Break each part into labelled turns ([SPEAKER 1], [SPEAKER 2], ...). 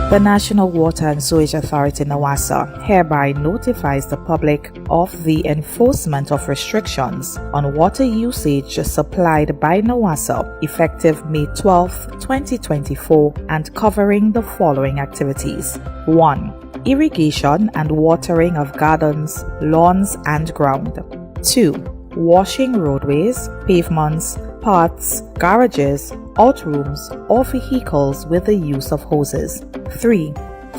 [SPEAKER 1] The National Water and Sewage Authority (NWASA) hereby notifies the public of the enforcement of restrictions on water usage supplied by NWASA effective May 12, 2024 and covering the following activities. 1. Irrigation and watering of gardens, lawns and ground. 2. Washing roadways, pavements, paths, garages, outrooms, or vehicles with the use of hoses. 3.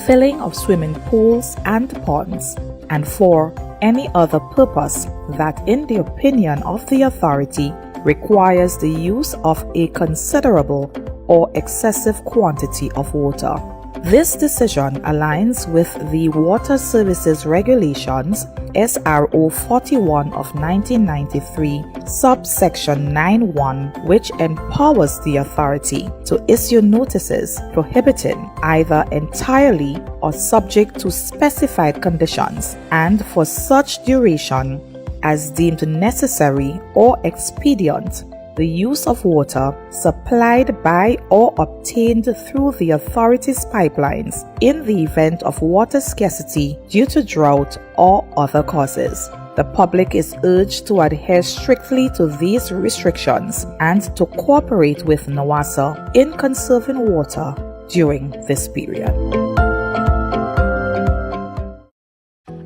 [SPEAKER 1] Filling of swimming pools and ponds. And 4. Any other purpose that, in the opinion of the authority, requires the use of a considerable or excessive quantity of water. This decision aligns with the Water Services Regulations SRO 41 of 1993, subsection 9(1), which empowers the authority to issue notices prohibiting either entirely or subject to specified conditions and for such duration as deemed necessary or expedient the use of water supplied by or obtained through the authority's pipelines in the event of water scarcity due to drought or other causes. The public is urged to adhere strictly to these restrictions and to cooperate with NWASA in conserving water during this period.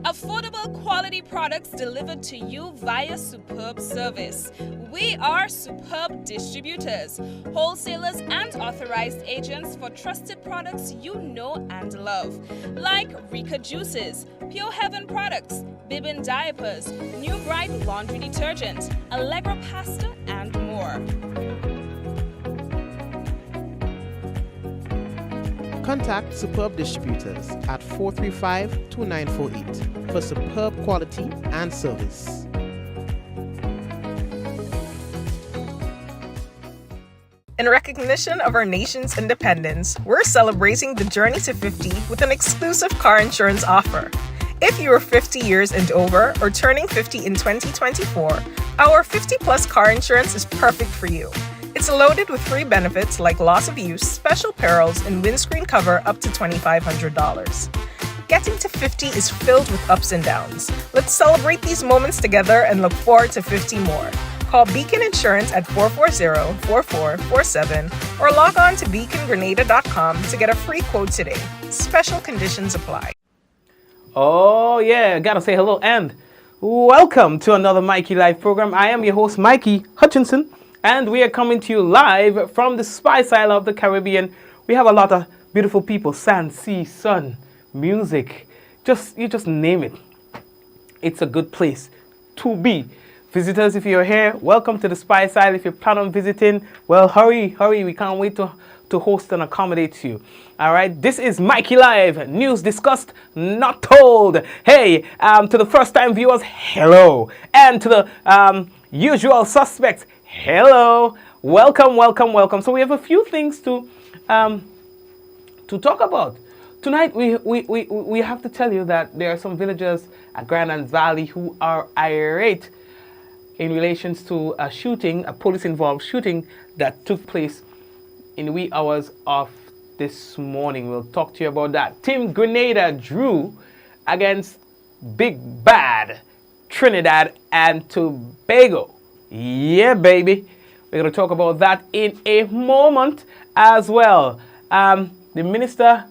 [SPEAKER 2] Affordable quality products delivered to you via Superb Service. We are Superb Distributors, wholesalers and authorized agents for trusted products you know and love, like Rika Juices, Pure Heaven products, Bibbin diapers, New Bright laundry detergent, Allegra pasta, and more.
[SPEAKER 3] Contact Superb Distributors at 435-2948 for superb quality and service.
[SPEAKER 4] In recognition of our nation's independence, we're celebrating the journey to 50 with an exclusive car insurance offer. If you are 50 years and over or turning 50 in 2024, our 50-plus car insurance is perfect for you. It's loaded with free benefits like loss of use, special perils, and windscreen cover up to $2,500. Getting to 50 is filled with ups and downs. Let's celebrate these moments together and look forward to 50 more. Call Beacon Insurance at 440-4447 or log on to beacongrenada.com to get a free quote today. Special conditions apply.
[SPEAKER 5] Oh yeah, gotta say hello and welcome to another Mikey Live program. I am your host Mikey Hutchinson, and we are coming to you live from the Spice Isle of the Caribbean. We have a lot of beautiful people, sand, sea, sun, music, you just name it. It's a good place to be. Visitors, if you're here, welcome to the Spice Isle. If you plan on visiting, well, hurry, we can't wait to host and accommodate you. All right, this is Mikey Live, news discussed, not told. Hey, to the first-time viewers, hello. And to the usual suspects, hello. Welcome. So we have a few things to talk about. Tonight, we have to tell you that there are some villagers at Grand Anse Valley who are irate in relation to a police-involved shooting that took place in the wee hours of this morning. We'll talk to you about that. Team Grenada drew against Big Bad Trinidad and Tobago. Yeah, baby. We're going to talk about that in a moment as well. The Minister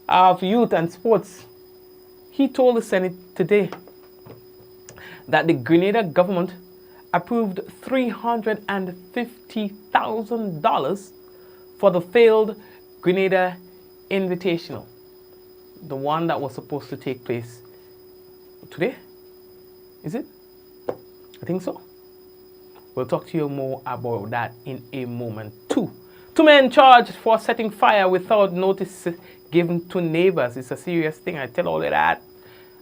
[SPEAKER 5] of Youth and Sports, he told the Senate today that the Grenada government approved $350,000 for the failed Grenada Invitational, the one that was supposed to take place today. Is it? I think so. We'll talk to you more about that in a moment too. 2 men charged for setting fire without notice given to neighbors. It's a serious thing, I tell all of that.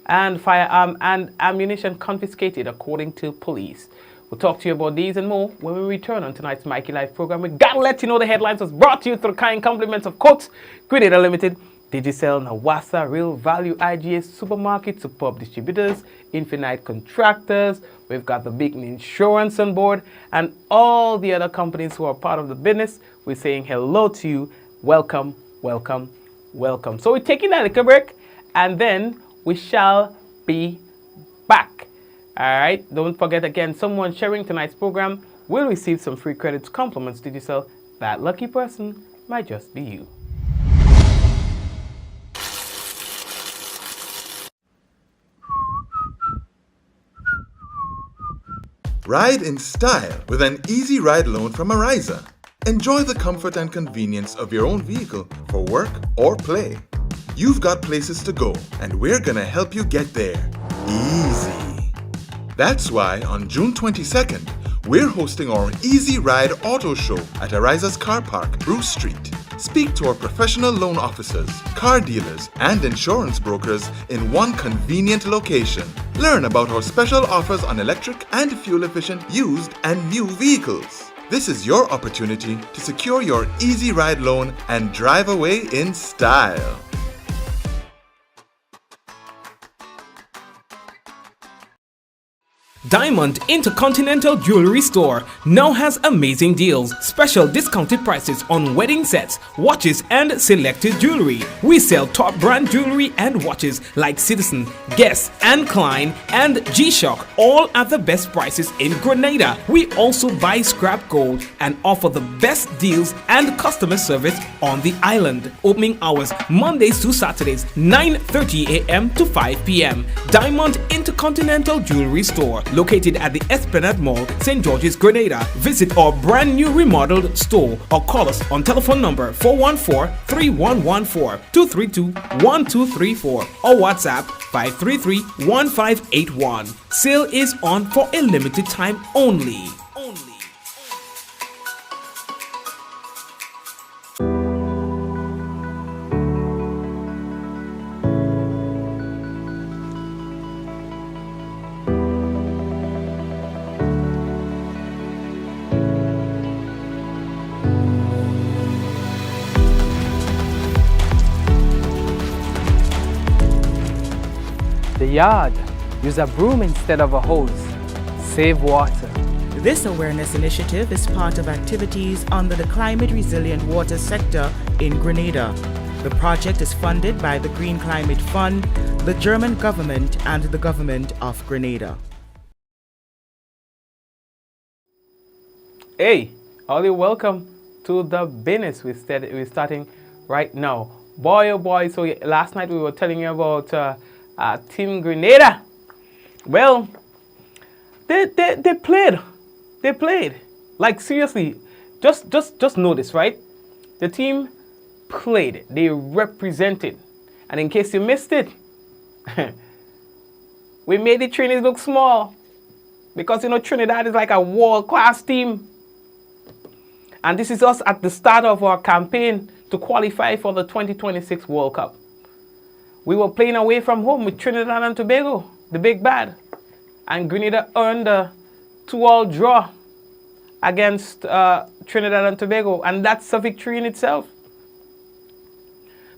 [SPEAKER 5] And firearm and ammunition confiscated according to police. We'll talk to you about these and more when we return on tonight's Mikey Live program. We gotta let you know the headlines was brought to you through the kind compliments of Coats, Grenada Limited, Digicel, NWASA, Real Value, IGA, Supermarket, Superb Distributors, Infinite Contractors. We've got the Beacon Insurance on board and all the other companies who are part of the business. We're saying hello to you. Welcome. welcome. So we're taking a little break and then we shall be back. All right, don't forget again, someone sharing tonight's program will receive some free credits, compliments to yourself. That lucky person might just be you.
[SPEAKER 6] Ride in style with an easy ride loan from Ariza. Enjoy the comfort and convenience of your own vehicle for work or play. You've got places to go, and we're gonna help you get there easy. That's why on June 22nd, we're hosting our Easy Ride Auto Show at Ariza's Car Park, Bruce Street. Speak to our professional loan officers, car dealers, and insurance brokers in one convenient location. Learn about our special offers on electric and fuel-efficient used and new vehicles. This is your opportunity to secure your Easy Ride loan and drive away in style.
[SPEAKER 7] Diamond Intercontinental Jewelry Store now has amazing deals, special discounted prices on wedding sets, watches and selected jewelry. We sell top brand jewelry and watches like Citizen, Guess and Klein and G-Shock, all at the best prices in Grenada. We also buy scrap gold and offer the best deals and customer service on the island. Opening hours Mondays to Saturdays 9:30 a.m. to 5 p.m. Diamond Intercontinental Jewelry Store, located at the Esplanade Mall, St. George's, Grenada. Visit our brand new remodeled store or call us on telephone number 414-3114, 232-1234 or WhatsApp 533-1581. Sale is on for a limited time only.
[SPEAKER 8] The yard. Use a broom instead of a hose. Save water.
[SPEAKER 9] This awareness initiative is part of activities under the Climate Resilient Water sector in Grenada. The project is funded by the Green Climate Fund, the German government, and the government of Grenada.
[SPEAKER 5] Hey, all you welcome to the business. We're starting right now. Boy, oh boy, so last night we were telling you about Team Grenada. Well, they played. They played. Like seriously, just notice, right? The team played. They represented. And in case you missed it, we made the trainees look small. Because you know Trinidad is like a world-class team. And this is us at the start of our campaign to qualify for the 2026 World Cup. We were playing away from home with Trinidad and Tobago, the big bad. And Grenada earned a 2-all draw against Trinidad and Tobago. And that's a victory in itself.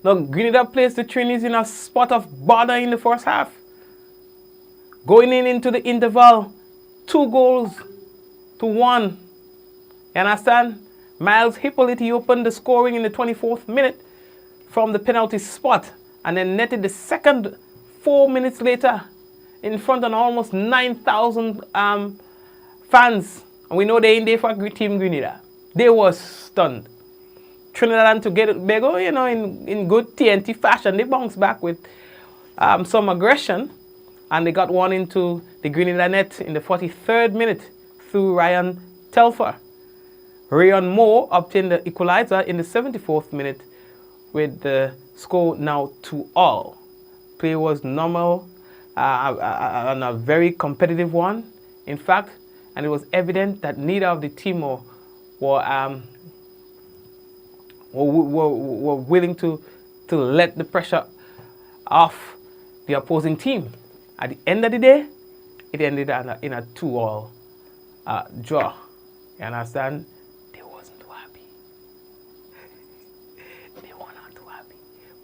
[SPEAKER 5] Now, Grenada placed the trainees in a spot of bother in the first half. Going into the interval, 2-1. You understand? Miles Hippolyte opened the scoring in the 24th minute from the penalty spot. And then netted the second 4 minutes later in front of almost 9,000 fans. And we know they ain't there for Team Grenada. They were stunned. Trinidad and Tobago, you know, in good TNT fashion, they bounced back with some aggression. And they got one into the Grenada net in the 43rd minute through Ryan Telfer. Rayon Moore obtained the equalizer in the 74th minute with the score now 2-all. Play was normal and a very competitive one, in fact, and it was evident that neither of the team were willing to let the pressure off the opposing team. At the end of the day, it ended in a 2-all draw. You understand?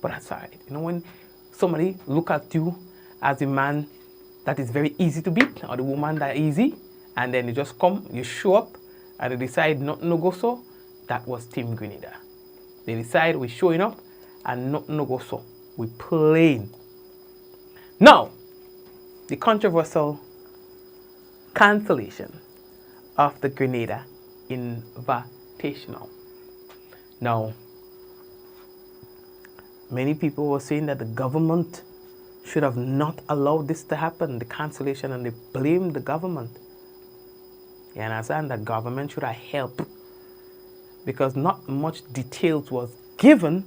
[SPEAKER 5] But that's all right. You know, when somebody look at you as a man that is very easy to beat, or the woman that easy, and then you just come, you show up, and they decide not to go so, that was Team Grenada. They decide we're showing up, and nothing no go so. We plain. Now, the controversial cancellation of the Grenada Invitational. Now, many people were saying that the government should have not allowed this to happen, the cancellation, and they blamed the government. You understand? The government should have helped because not much details was given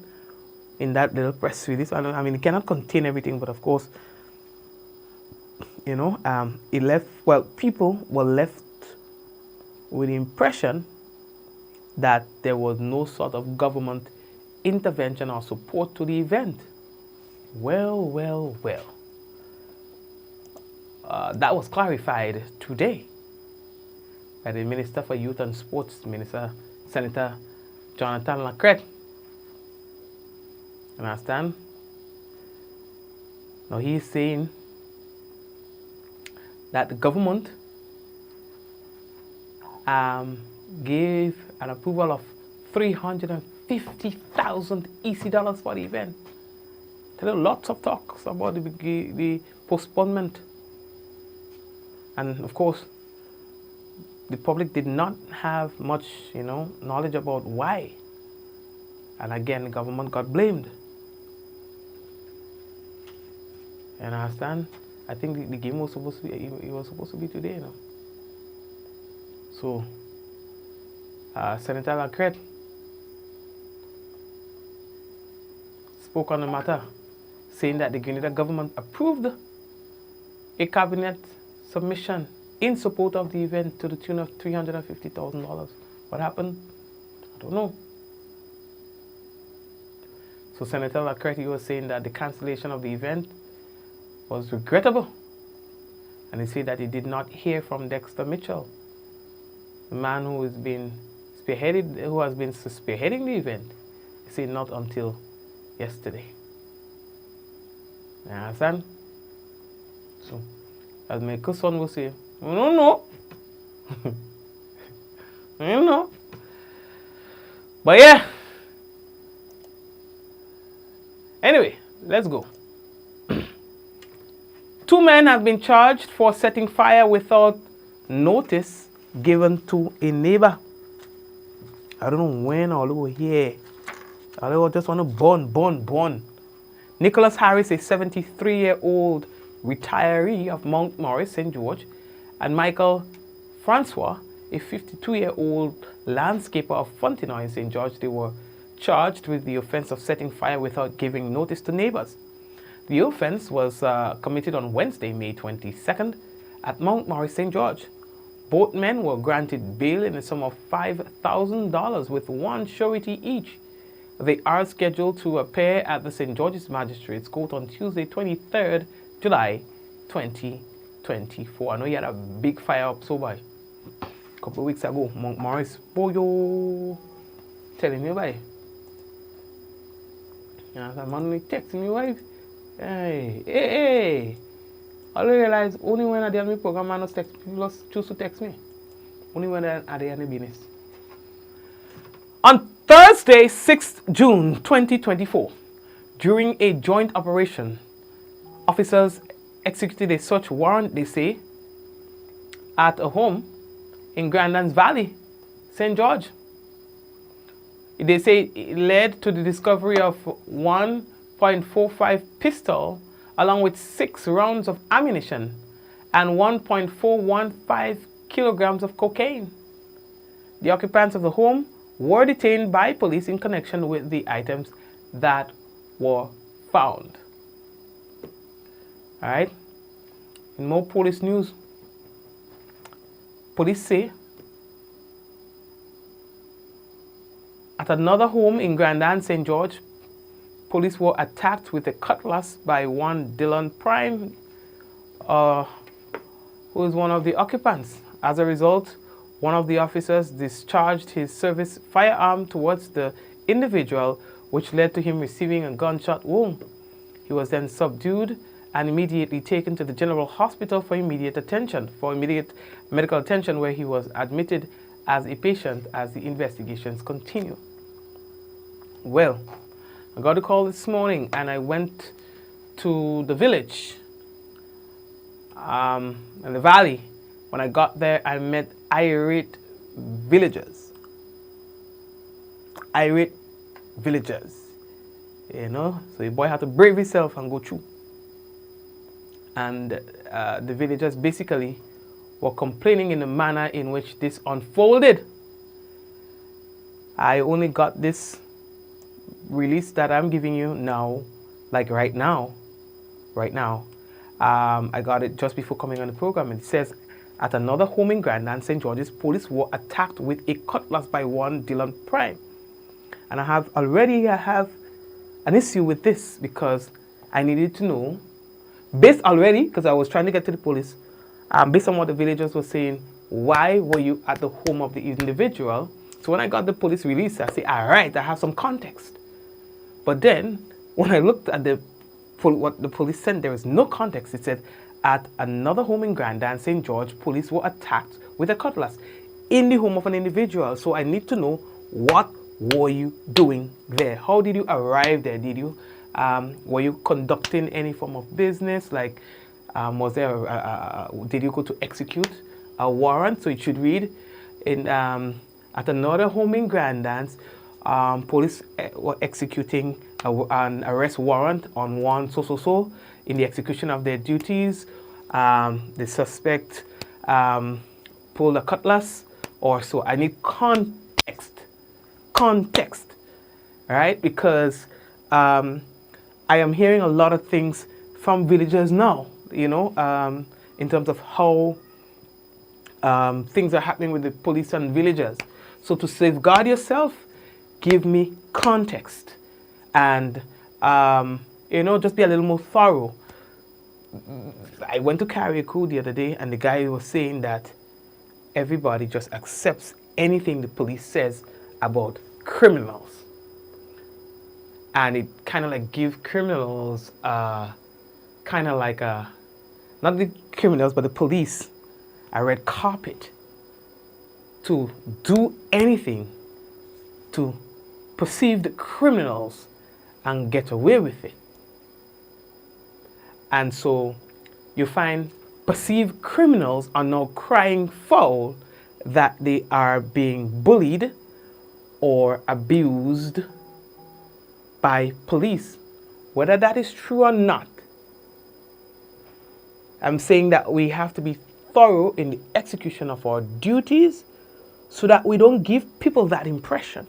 [SPEAKER 5] in that little press release. I mean, it cannot contain everything, but of course, you know, it left, well, people were left with the impression that there was no sort of government intervention or support to the event. Well. That was clarified today by the Minister for Youth and Sports, Senator Jonathan Lacrette. Understand? Now he is saying that the government gave an approval of $350,000 EC dollars for the event. There are lots of talks about the postponement. And of course, the public did not have much, you know, knowledge about why. And again, the government got blamed. And I understand. I think the game was supposed to be, it was supposed to be today, you know. So, Senator Lacrette spoke on the matter, saying that the Grenada government approved a cabinet submission in support of the event to the tune of $350,000. What happened? I don't know. So Senator Lacrette was saying that the cancellation of the event was regrettable. And he said that he did not hear from Dexter Mitchell, the man who has been spearheading the event. He said not until yesterday. You understand? So, as my cousin will say, I don't know. I don't know. But yeah. Anyway, let's go. 2 men have been charged for setting fire without notice given to a neighbor. I don't know when all over here. I just want to burn. Nicholas Harris, a 73-year-old retiree of Mount Morris, St. George, and Michael Francois, a 52-year-old landscaper of Fontenoy, St. George, they were charged with the offense of setting fire without giving notice to neighbors. The offense was committed on Wednesday, May 22nd, at Mount Morris, St. George. Both men were granted bail in the sum of $5,000 with one surety each. They are scheduled to appear at the St. George's Magistrates Court on Tuesday, 23rd July 2024. I know you had a big fire up so by a couple of weeks ago. Mount Morris, boyo, telling me why. And a man texting me wife. Hey. I realize only when I do my program, man text people choose to text me. Only when I do any business. On Thursday, 6th June 2024, during a joint operation, officers executed a search warrant, they say, at a home in Grandlands Valley, St. George. They say it led to the discovery of 1.45 pistol along with 6 rounds of ammunition and 1.415 kilograms of cocaine. The occupants of the home were detained by police in connection with the items that were found. All right. In more police news, police say at another home in Grandin, St. George, police were attacked with a cutlass by one Dylan Prime, who is one of the occupants. As a result, one of the officers discharged his service firearm towards the individual, which led to him receiving a gunshot wound. He was then subdued and immediately taken to the General Hospital for immediate medical attention, where he was admitted as a patient as the investigations continue. Well, I got a call this morning and I went to the village in the valley. When I got there, I met irate villagers. Irate villagers. You know, so your boy had to brave himself and go through. And the villagers basically were complaining in the manner in which this unfolded. I only got this release that I'm giving you now, like right now. I got it just before coming on the program. It says, at another home in Grandland, St. George's, police were attacked with a cutlass by one Dylan Prime. And I have an issue with this because I needed to know, based already, because I was trying to get to the police, based on what the villagers were saying, why were you at the home of the individual? So when I got the police release, I say, all right, I have some context. But then, when I looked at what the police sent, there was no context. It said, at another home in Grandland, St. George, police were attacked with a cutlass in the home of an individual. So I need to know, what were you doing there? How did you arrive there? Did you, were you conducting any form of business? Like, was there, did you go to execute a warrant? So it should read, at another home in Grandlands, police were executing an arrest warrant on one so in the execution of their duties. The suspect pulled a cutlass or so. I need context, right? Because I am hearing a lot of things from villagers now, you know, in terms of how things are happening with the police and villagers. So to safeguard yourself, give me context and, you know, just be a little more thorough. I went to Carriacou the other day and the guy was saying that everybody just accepts anything the police says about criminals. And it kind of like gives criminals, kind of like not the criminals, but the police, a red carpet to do anything to perceive the criminals and get away with it. And so you find perceived criminals are now crying foul that they are being bullied or abused by police. Whether that is true or not, I'm saying that we have to be thorough in the execution of our duties so that we don't give people that impression.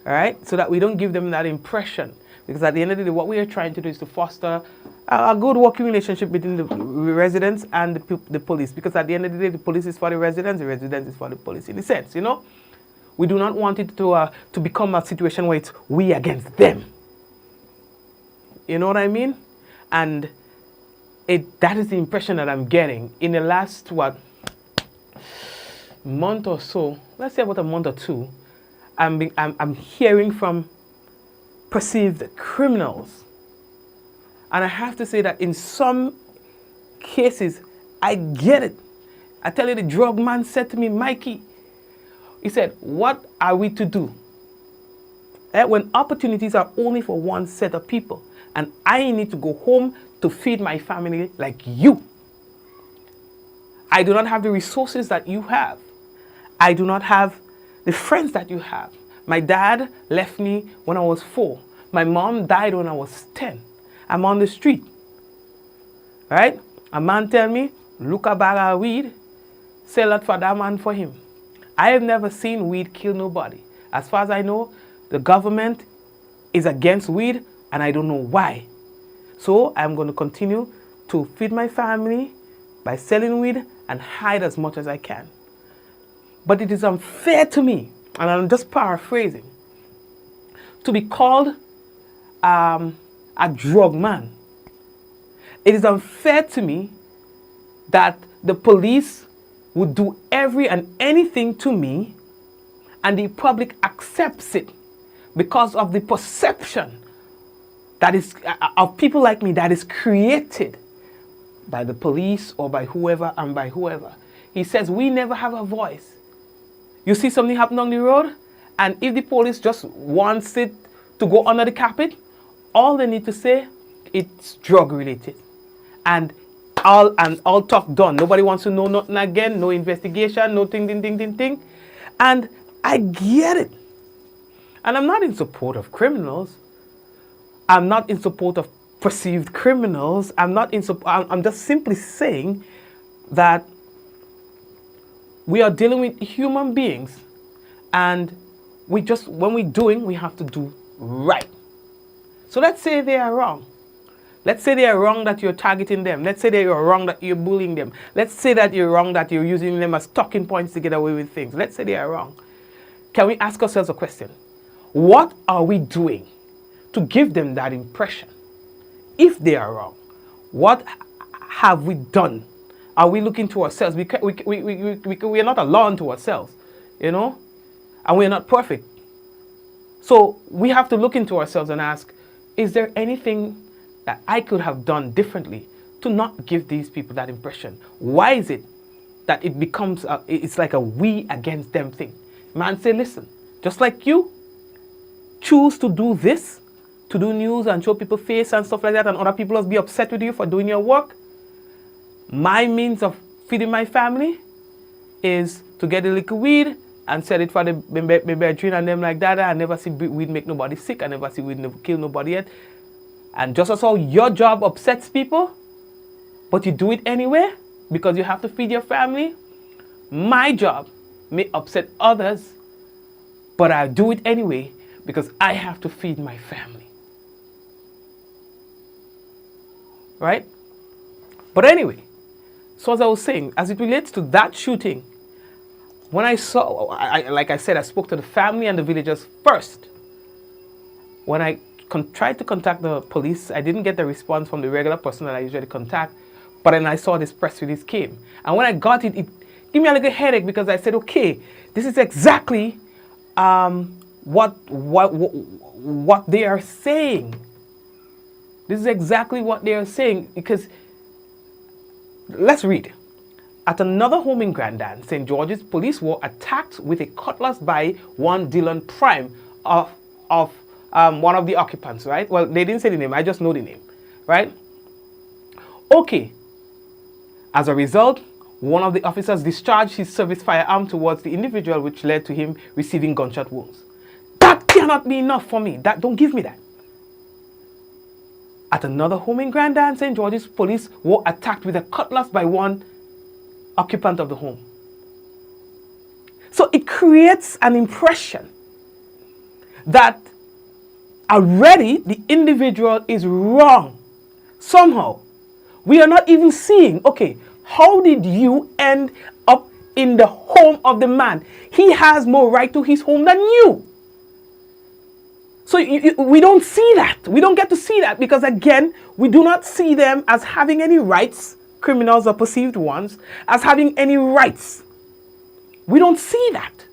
[SPEAKER 5] All right? So that we don't give them that impression. Because at the end of the day, what we are trying to do is to foster a good working relationship between the residents and the police. Because at the end of the day, the police is for the residents is for the police, in a sense, you know? We do not want it to become a situation where it's we against them. You know what I mean? And that is the impression that I'm getting. In the last, month or so, let's say about a month or two, I'm hearing from perceived criminals. And I have to say that in some cases, I get it. I tell you, the drug man said to me, Mikey, he said, what are we to do when opportunities are only for one set of people and I need to go home to feed my family like you? I do not have the resources that you have. I do not have the friends that you have. My dad left me when I was 4. My mom died when I was 10. I'm on the street. Right? A man tell me, look a bag of weed, sell it for that man for him. I have never seen weed kill nobody. As far as I know, the government is against weed and I don't know why. So I'm going to continue to feed my family by selling weed and hide as much as I can. But it is unfair to me, and I'm just paraphrasing, to be called a drug man. It is unfair to me that the police would do every and anything to me and the public accepts it because of the perception that is of people like me that is created by the police or by whoever and by whoever. He says we never have a voice. You see something happen on the road, and if the police just wants it to go under the carpet, all they need to say, it's drug related. And all talk done. Nobody wants to know nothing again, no investigation, no thing. And I get it. And I'm not in support of criminals. I'm not in support of perceived criminals. I'm just simply saying that we are dealing with human beings, and when we're doing, we have to do right. So let's say they are wrong. Let's say they are wrong that you're targeting them. Let's say they are wrong that you're bullying them. Let's say that you're wrong that you're using them as talking points to get away with things. Let's say they are wrong. Can we ask ourselves a question? What are we doing to give them that impression? If they are wrong, what have we done? Are we looking to ourselves? We are not a law unto ourselves, and we are not perfect. So we have to look into ourselves and ask, is there anything that I could have done differently to not give these people that impression? Why is it that it becomes, it's like a we against them thing? Man say, listen, just like you choose to do this, to do news and show people face and stuff like that, and other people will be upset with you for doing your work, my means of feeding my family is to get a little weed and sell it for the bedroom and them like that. I never see weed make nobody sick. I never see weed kill nobody yet. And just as how your job upsets people, but you do it anyway because you have to feed your family, my job may upset others, but I do it anyway because I have to feed my family. Right? But anyway, so as I was saying, as it relates to that shooting, when I saw, like I said, I spoke to the family and the villagers first. When I tried to contact the police, I didn't get the response from the regular person that I usually contact, but then I saw this press release came. And when I got it, it gave me a little headache because I said, okay, this is exactly what they are saying. This is exactly what they are saying, because let's read. At another home in Grandin, St. George's, police were attacked with a cutlass by one Dylan Prime of one of the occupants, right? Well, they didn't say the name, I just know the name, right? Okay. As a result, one of the officers discharged his service firearm towards the individual, which led to him receiving gunshot wounds. That cannot be enough for me. Don't give me that. At another home in Grandin, St. George's, police were attacked with a cutlass by one occupant of the home. So it creates an impression that already the individual is wrong. Somehow, we are not even seeing, okay, how did you end up in the home of the man? He has more right to his home than you. So we don't see that. We don't get to see that because, again, we do not see them as having any rights, criminals or perceived ones, as having any rights. We don't see that.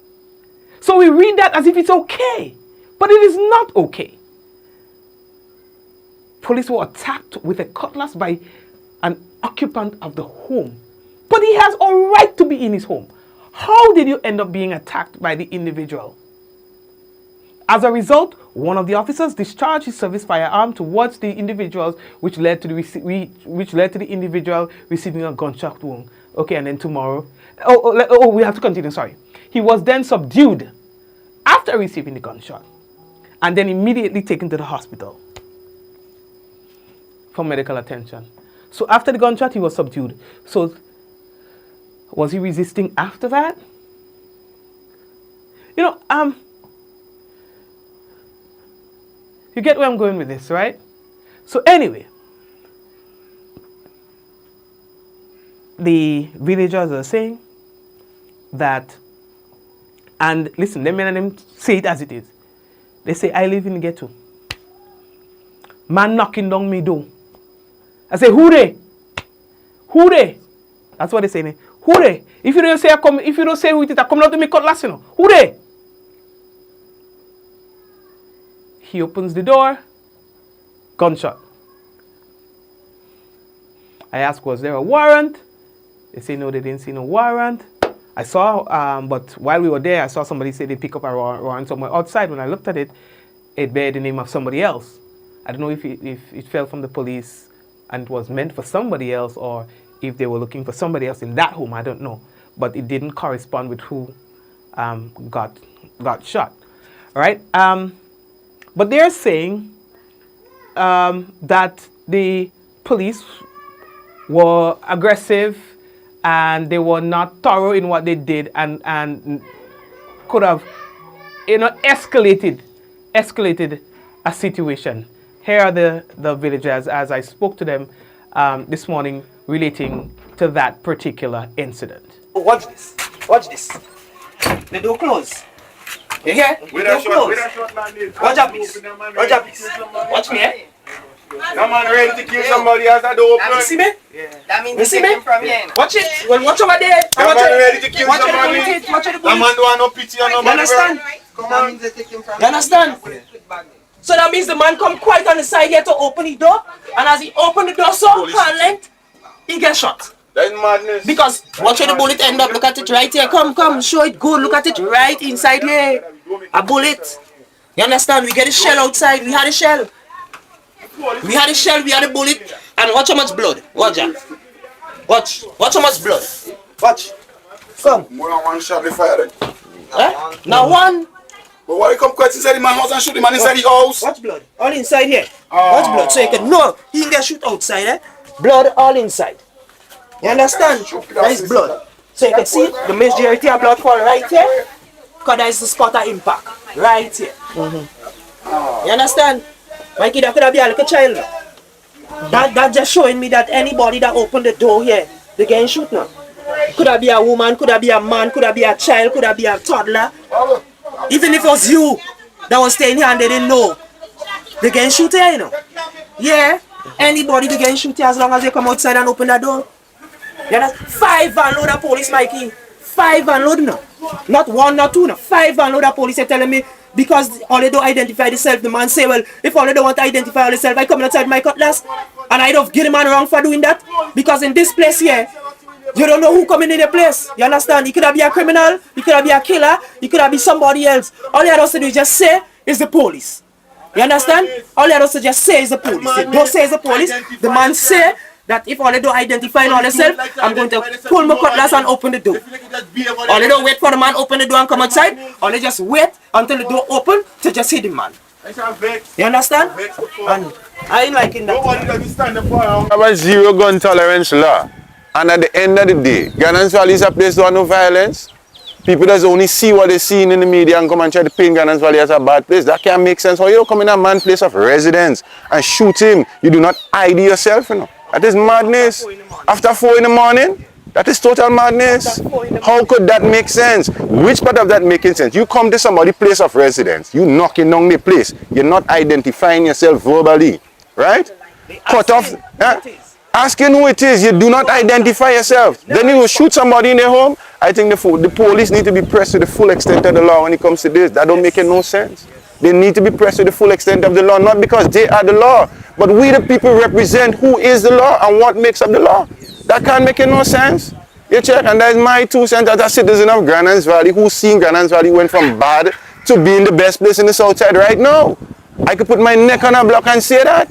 [SPEAKER 5] So we read that as if it's okay, but it is not okay. Police were attacked with a cutlass by an occupant of the home, but he has a right to be in his home. How did you end up being attacked by the individual? As a result, one of the officers discharged his service firearm towards the individuals, which led to the individual receiving a gunshot wound. Okay, and then tomorrow, we have to continue. Sorry, he was then subdued after receiving the gunshot, and then immediately taken to the hospital for medical attention. So after the gunshot, he was subdued. So was he resisting after that? You get where I'm going with this, right? So anyway, the villagers are saying that, and listen, let me say it as it is. They say, I live in the ghetto. Man knocking down me door. I say, who they? Who they? That's what they say. Who they? If you don't say who it is, I come out to me cutlass, Who they? He opens the door, gunshot. I asked, was there a warrant? They say, no, they didn't see no warrant. I saw, but while we were there, I saw somebody say they pick up a warrant somewhere outside. When I looked at it, it bear the name of somebody else. I don't know if it fell from the police and was meant for somebody else, or if they were looking for somebody else in that home. I don't know, but it didn't correspond with who got shot. All right. But they're saying that the police were aggressive and they were not thorough in what they did, and could have, escalated a situation. Here are the villagers as I spoke to them this morning relating to that particular incident.
[SPEAKER 10] Watch this. Watch this. The door closed. You hear? The door closed. Watch out, please. Watch out, please. Watch me, eh?
[SPEAKER 11] No man ready to kill somebody as a door open.
[SPEAKER 10] You see me?
[SPEAKER 11] Yeah.
[SPEAKER 10] That means you see me? From here. Watch it. Well, watch over there.
[SPEAKER 11] No man ready to kill somebody.
[SPEAKER 10] Watch the bullet.
[SPEAKER 11] No man don't want no pity on no man.
[SPEAKER 10] You understand?
[SPEAKER 11] Come on.
[SPEAKER 10] You understand? So that means the man come quite on the side here to open the door, and as he open the door so, hand length, he gets shot.
[SPEAKER 11] That's madness.
[SPEAKER 10] Because watch where the bullet end up. Look at it right here. Come, show it good. Look at it right inside here. A bullet. You understand? We get a shell outside. We had a shell. We had a shell. We had a bullet. And watch how much blood. Watch that. Watch how much blood. Watch. Come.
[SPEAKER 11] More than one shot they fired.
[SPEAKER 10] Eh? Now one.
[SPEAKER 11] But why you come quite inside the man's house and shoot the man inside the house?
[SPEAKER 10] Watch blood. All inside here. Watch blood. So you can know he didn't get shoot outside, eh? Blood all inside. You understand? That is blood. So you can see the majority of blood fall right here. Because that is the spot of impact. Right here. You understand? Mikey, that could have been a little child. That just showing me that anybody that opened the door here, they getting shoot now. Could have been a woman, could have been a man, could have been a child, could have been a toddler. Even if it was you that was staying here and they didn't know, they getting shoot here, you know. Yeah, anybody they getting shoot here as long as they come outside and open that door. You know, 5 van load of police, Mikey. 5 van load now. Not 1, not 2, no. 5 van load of police are telling me because all they don't identify themselves. The man say, well, if all they don't want to identify themselves, I come outside my cutlass and I don't get the man wrong for doing that. Because in this place here, you don't know who coming in the place. You understand? He could have been a criminal, he could have been a killer, he could have been somebody else. All you have to do is just say is the police. You understand? All you have to just say is the police. They don't say it's the police. The man say that if all they don't identify all themselves, I'm going to pull my cutlass and open the door. All they don't wait for the man open the door and come outside. All they just wait until the door open to just hit the man. You understand? And I ain't liking that.
[SPEAKER 11] I have a zero gun tolerance law. And at the end of the day, Ghanaians Valley is a place that has no violence. People just only see what they see in the media and come and try to paint Ghanaians Valley as a bad place. That can't make sense. How you come in a man's place of residence and shoot him? You do not ID yourself, you know. That is madness. After 4 in the morning? That is total madness. How could that make sense? Which part of that making sense? You come to somebody's place of residence. You knocking down the place. You're not identifying yourself verbally. Right? Cut off. Asking who it is. You do not identify yourself. Then you will shoot somebody in their home. I think the police need to be pressed to the full extent of the law when it comes to this. That don't make no sense. They need to be pressed to the full extent of the law. Not because they are the law. But we the people represent who is the law and what makes up the law. That can't make no sense. You check, and that is my 2 cents as a citizen of Ghanaians Valley who seen Ghanaians Valley went from bad to being the best place in the south side right now. I could put my neck on a block and say that.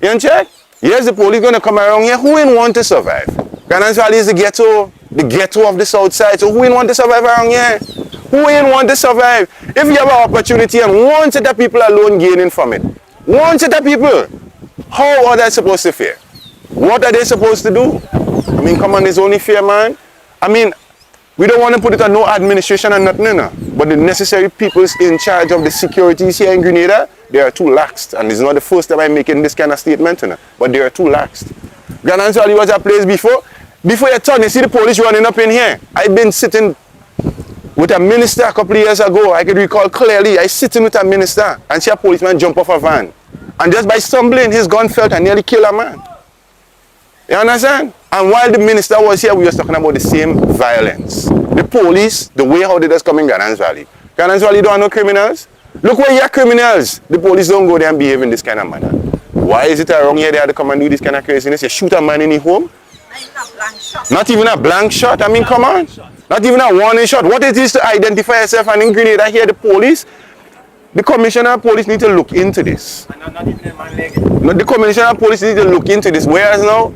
[SPEAKER 11] You check? Yes, the police going to come around here. Who ain't want to survive? Ghanaians Valley is the ghetto of the south side. So who ain't want to survive around here? Who ain't want to survive? If you have an opportunity and one set of people alone gaining from it, one set of people, how are they supposed to fare? What are they supposed to do? I mean, come on, it's only fair, man. I mean, we don't want to put it on no administration and nothing, no. But the necessary people in charge of the securities here in Grenada, they are too lax. And it's not the first time I'm making this kind of statement, no. But they are too lax. Ghanaians Valley was a place before. Before you turn, you see the police running up in here. I've been sitting with a minister a couple of years ago. I could recall clearly. I sitting with a minister and see a policeman jump off a van. And just by stumbling, his gun felt and nearly killed a man. You understand? And while the minister was here, we were talking about the same violence. The police, the way how they just come in Ghanaians Valley. Ghanaians Valley don't have no criminals. Look where you are criminals. The police don't go there and behave in this kind of manner. Why is it around here they have to come and do this kind of craziness? You shoot a man in his home? Not even a blank shot. I mean, come on. Not even a warning shot. What it is to identify yourself, and in Grenada here, the police, The commissioner of police need to look into this. No, the commissioner of police need to look into this. Whereas now,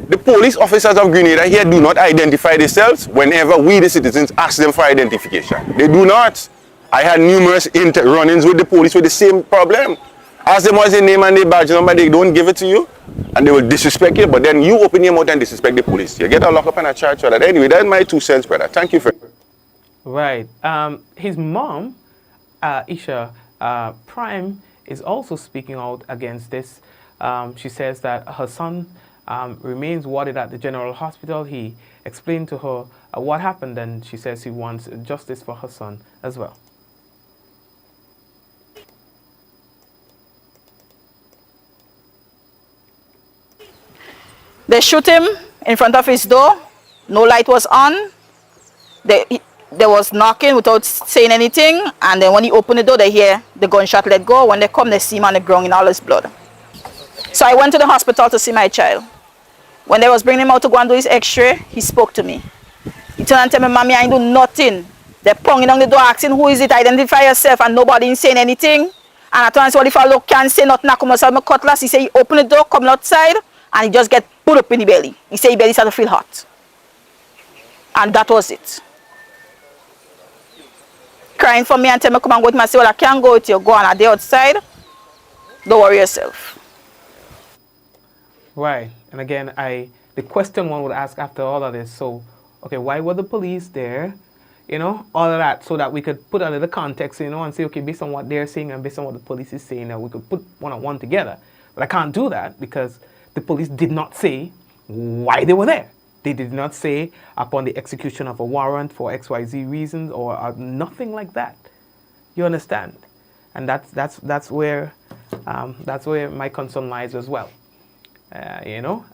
[SPEAKER 11] the police officers of Grenada here do not identify themselves whenever we, the citizens, ask them for identification. They do not. I had numerous run-ins with the police with the same problem. Ask them what's their name and their badge number, they don't give it to you, and they will disrespect you, but then you open your mouth and disrespect the police. You get a lock up and a charge for that. Anyway, that's my 2 cents, brother. Thank you for it.
[SPEAKER 5] Right. His mom, Isha Prime, is also speaking out against this. She says that her son remains warded at the General Hospital. He explained to her what happened, and she says he wants justice for her son as well.
[SPEAKER 12] They shoot him in front of his door. No light was on. There was knocking without saying anything. And then when he opened the door, they hear the gunshot let go. When they come, they see him on the ground in all his blood. So I went to the hospital to see my child. When they was bringing him out to go and do his x-ray, he spoke to me. He turned and told me, "Mommy, I ain't do nothing." They're pounding on the door asking, "Who is it? Identify yourself." And nobody ain't saying anything. And I told him, "Well, if I look, can't say nothing, I come outside my cutlass." He said he opened the door, come outside, and he just get put up in the belly. He said his belly started to feel hot. And that was it. Crying for me and tell me, "Come and go with me." I said, "Well, I can't go with you. Go on a day outside. Don't worry yourself."
[SPEAKER 5] Right. And again, the question one would ask after all of this, so, okay, why were the police there? You know, all of that, so that we could put a little context, you know, and say, okay, based on what they're saying and based on what the police is saying, that we could put one on one together. But I can't do that because the police did not say why they were there. They did not say upon the execution of a warrant for XYZ reasons or nothing like that. You understand? And that's where my concern lies as well. You know,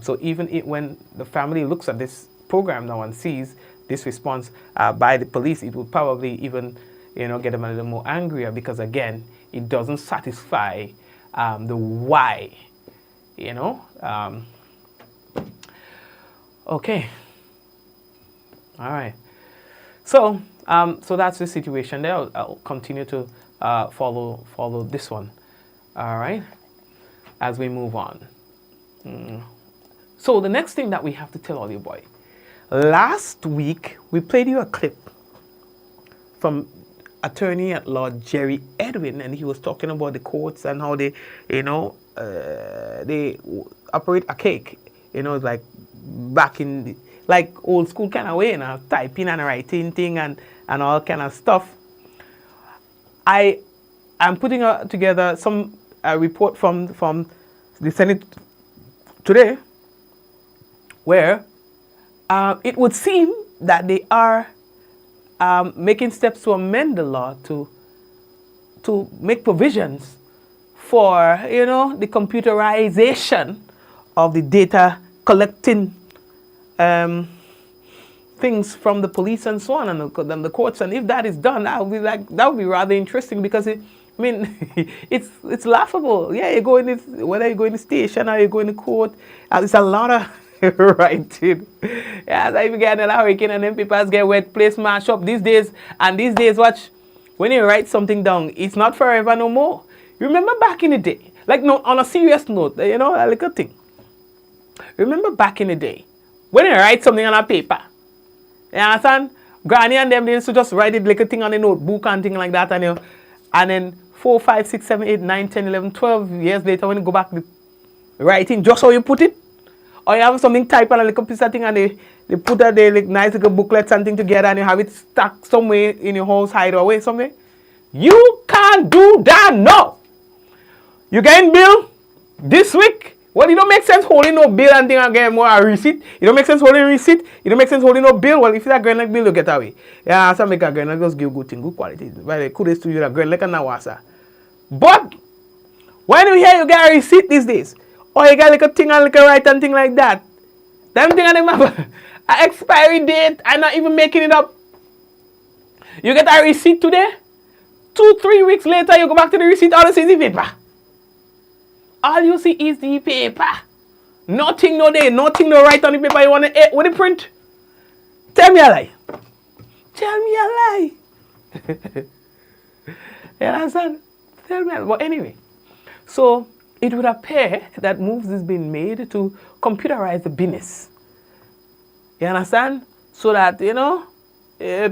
[SPEAKER 5] so even when the family looks at this program now and sees this response by the police, it would probably even, you know, get them a little more angrier because again, it doesn't satisfy the why. You know. Okay. All right. So so that's the situation there. I'll continue to follow this one. All right. As we move on. So the next thing that we have to tell all you boy. Last week we played you a clip from Attorney at Law Jerry Edwin, and he was talking about the courts and how they, you know, they operate a cake. You know, like back in the, like old school kind of way, you know, typing and writing thing and all kind of stuff. I am putting together some report from the Senate today, where it would seem that they are making steps to amend the law to make provisions for, you know, the computerization of the data collecting things from the police and so on and the courts. And if that is done, that would be rather interesting because it's laughable. Yeah, you go in this, whether you go in the station or you go in the court, it's a lot of writing. Yeah, so if you get an hurricane and then people get wet, place mash up these days. And these days, watch, when you write something down, it's not forever no more. You remember back in the day, like no, on a serious note, you know, a little thing. Remember back in the day, when you write something on a paper, you understand? Granny and them, they used to just write it like a thing on a notebook and thing like that, and then 4, 5, 6, 7, 8, 9, 10, 11, 12 years later, when you go back to writing just how you put it, or you have something typed on a little piece of thing and they put a like nice little booklets and thing together and you have it stuck somewhere in your house, hide away somewhere. You can't do that, no. You getting bill this week? Well, it don't make sense holding no bill and thing and get more a receipt. It don't make sense holding a receipt. It don't make sense holding no bill. Well, if it's a grand like bill, you get away. Yeah, so make a grand like just give good thing, good quality. But the kudos to you, a grand like a nawasa. But when you hear you get a receipt these days, or you get like a thing and like a write and thing like that, them thing and them have an expiry date and not even making it up. You get a receipt today, 2, 3 weeks later, you go back to the receipt, all you see is the paper. All you see is the paper. Nothing no day, nothing no write on the paper you want to with the print. Tell me a lie. Tell me a lie. You understand? Tell me. But anyway, so it would appear that moves is being made to computerize the business. You understand? So that,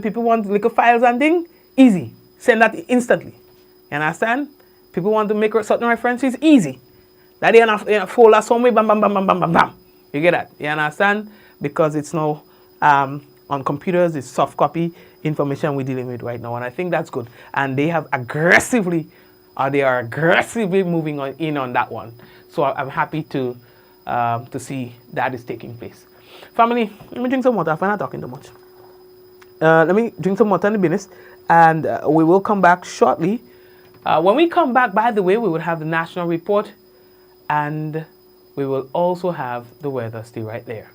[SPEAKER 5] people want liquor files and things, easy. Send that instantly. You understand? People want to make certain references, easy. That they in a folder somewhere, bam, bam, bam, bam, bam, bam, bam. You get that? You understand? Because it's now on computers, it's soft copy information we're dealing with right now. And I think that's good. And they are aggressively moving in on that one. So I'm happy to see that is taking place. Family, let me drink some water. I'm not talking too much. Let me drink some water in the business, and we will come back shortly. When we come back, by the way, we will have the national report, and we will also have the weather. Stay right there.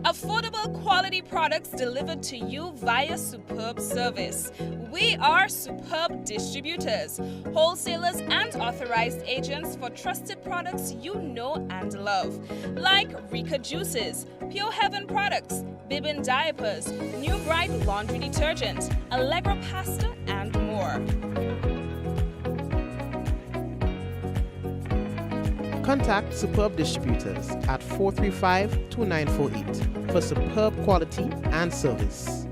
[SPEAKER 2] Affordable quality products delivered to you via superb service. We are superb distributors, wholesalers and authorized agents for trusted products you know and love. Like Rika Juices, Pure Heaven products, Bibin diapers, New Bright laundry detergent, Allegra pasta and more.
[SPEAKER 3] Contact Superb Distributors at 435-2948 for superb quality and service.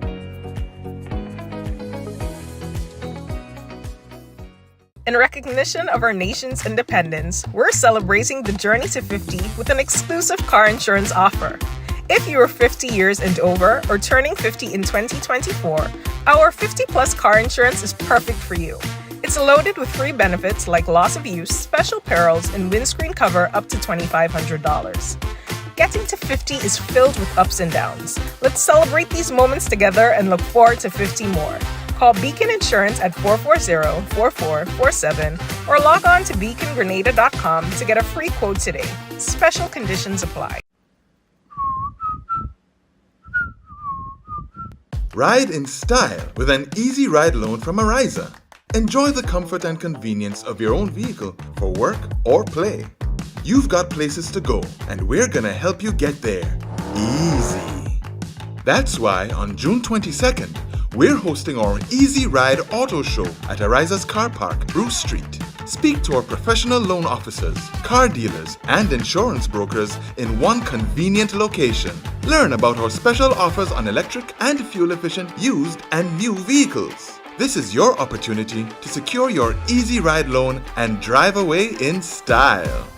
[SPEAKER 4] In recognition of our nation's independence, we're celebrating the journey to 50 with an exclusive car insurance offer. If you are 50 years and over or turning 50 in 2024, our 50-plus car insurance is perfect for you. It's loaded with free benefits like loss of use, special perils, and windscreen cover up to $2,500. Getting to 50 is filled with ups and downs. Let's celebrate these moments together and look forward to 50 more. Call Beacon Insurance at 440-4447 or log on to beacongrenada.com to get a free quote today. Special conditions apply.
[SPEAKER 6] Ride in style with an easy ride loan from Ariza. Enjoy the comfort and convenience of your own vehicle for work or play. You've got places to go, and we're gonna help you get there. Easy. That's why on June 22nd, we're hosting our Easy Ride Auto Show at Ariza's Car Park, Bruce Street. Speak to our professional loan officers, car dealers, and insurance brokers in one convenient location. Learn about our special offers on electric and fuel-efficient used and new vehicles. This is your opportunity to secure your Easy Ride loan and drive away in style.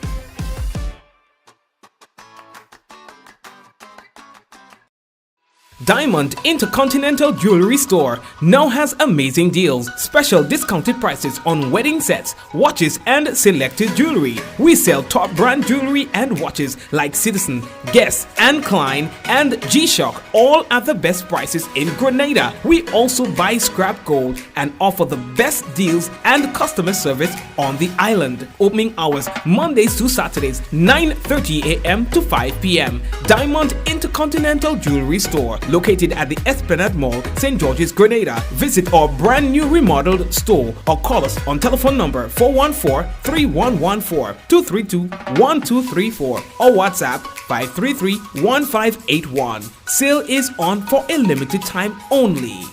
[SPEAKER 7] Diamond Intercontinental Jewelry Store now has amazing deals, special discounted prices on wedding sets, watches, and selected jewelry. We sell top brand jewelry and watches like Citizen, Guess, and Klein, and G-Shock, all at the best prices in Grenada. We also buy scrap gold and offer the best deals and customer service on the island. Opening hours Mondays to Saturdays, 9:30 a.m. to 5 p.m. Diamond Intercontinental Jewelry Store, located at the Esplanade Mall, St. George's, Grenada. Visit our brand new remodeled store or call us on telephone number 414-3114, 232-1234 or WhatsApp 533-1581. Sale is on for a limited time only.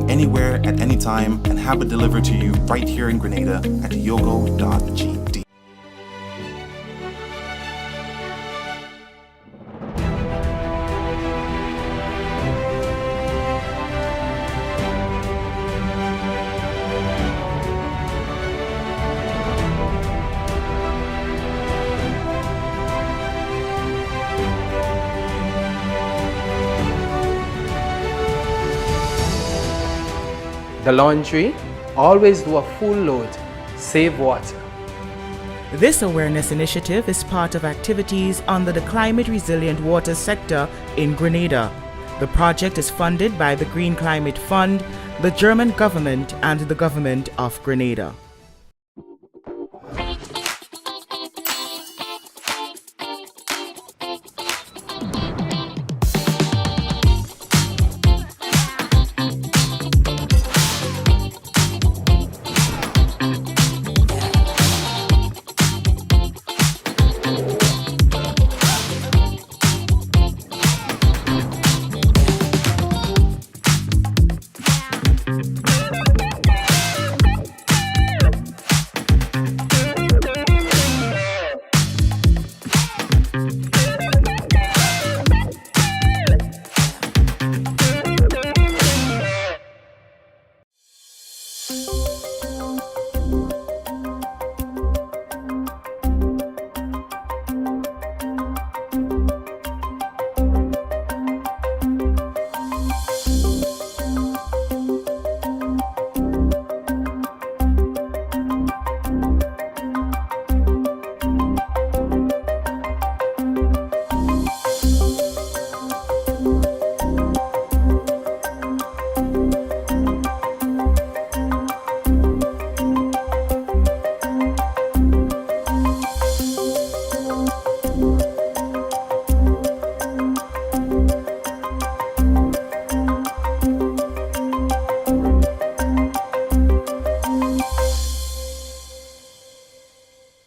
[SPEAKER 13] Anywhere at any time and have it delivered to you right here in Grenada at yogo.gd.
[SPEAKER 8] The laundry, always do a full load, save water.
[SPEAKER 9] This awareness initiative is part of activities under the climate resilient water sector in Grenada. The project is funded by the Green Climate Fund, the German government, and the government of Grenada.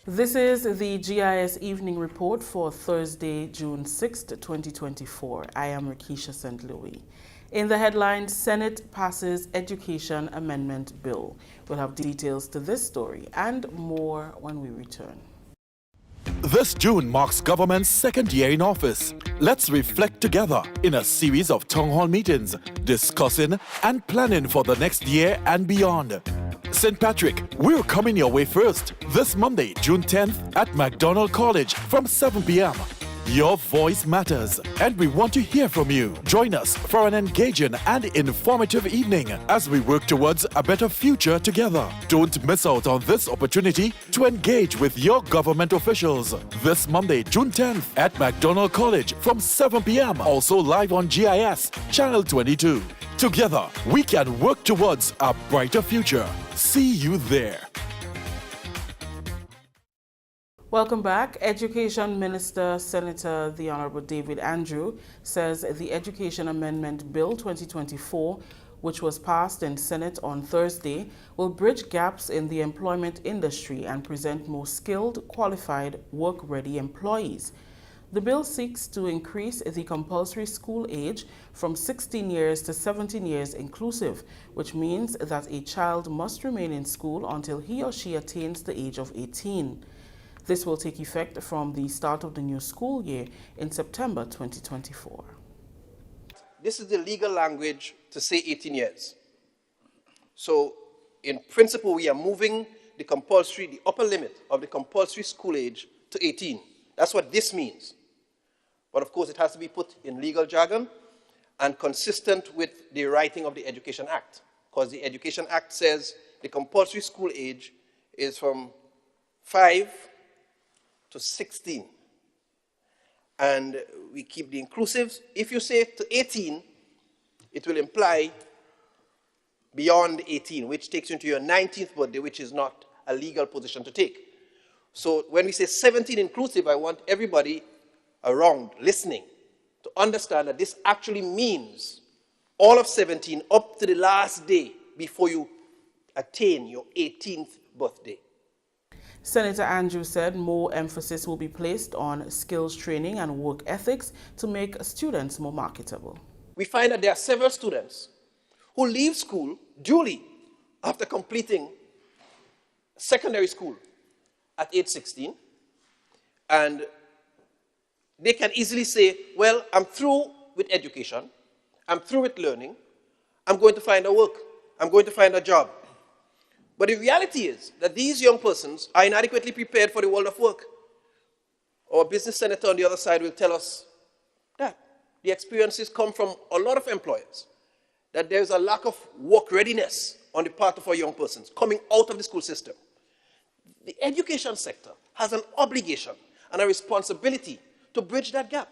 [SPEAKER 5] This is the GIS Evening Report for Thursday, June 6, 2024. I am Rakisha St. Louis. In the headlines, Senate passes Education Amendment Bill. We'll have details to this story and more when we return.
[SPEAKER 14] This June marks government's second year in office. Let's reflect together in a series of town hall meetings, discussing and planning for the next year and beyond. St. Patrick, we're coming your way first this Monday, June 10th at MacDonald College from 7 p.m. Your voice matters, and we want to hear from you. Join us for an engaging and informative evening as we work towards a better future together. Don't miss out on this opportunity to engage with your government officials. This Monday, June 10th at MacDonald College from 7 p.m. Also live on GIS, Channel 22. Together, we can work towards a brighter future. See you there.
[SPEAKER 5] Welcome back. Education Minister Senator the Honorable David Andrew says the Education Amendment Bill 2024, which was passed in Senate on Thursday, will bridge gaps in the employment industry and present more skilled, qualified, work-ready employees. The bill seeks to increase the compulsory school age from 16 years to 17 years inclusive, which means that a child must remain in school until he or she attains the age of 18. This will take effect from the start of the new school year in September 2024.
[SPEAKER 15] This is the legal language to say 18 years. So, in principle, we are moving the upper limit of the compulsory school age to 18. That's what this means. But of course, it has to be put in legal jargon and consistent with the writing of the Education Act. Because the Education Act says the compulsory school age is from 5 to 16. And we keep the inclusives. If you say to 18, it will imply beyond 18, which takes you into your 19th birthday, which is not a legal position to take. So when we say 17 inclusive, I want everybody around listening to understand that this actually means all of 17 up to the last day before you attain your 18th birthday.
[SPEAKER 5] Senator Andrew said more emphasis will be placed on skills training and work ethics to make students more marketable.
[SPEAKER 15] We find that there are several students who leave school duly after completing secondary school at age 16, and they can easily say, well, I'm through with education, I'm through with learning, I'm going to find a work, I'm going to find a job. But the reality is that these young persons are inadequately prepared for the world of work. Our business senator on the other side will tell us that the experiences come from a lot of employers, that there's a lack of work readiness on the part of our young persons coming out of the school system. The education sector has an obligation and a responsibility to bridge that gap.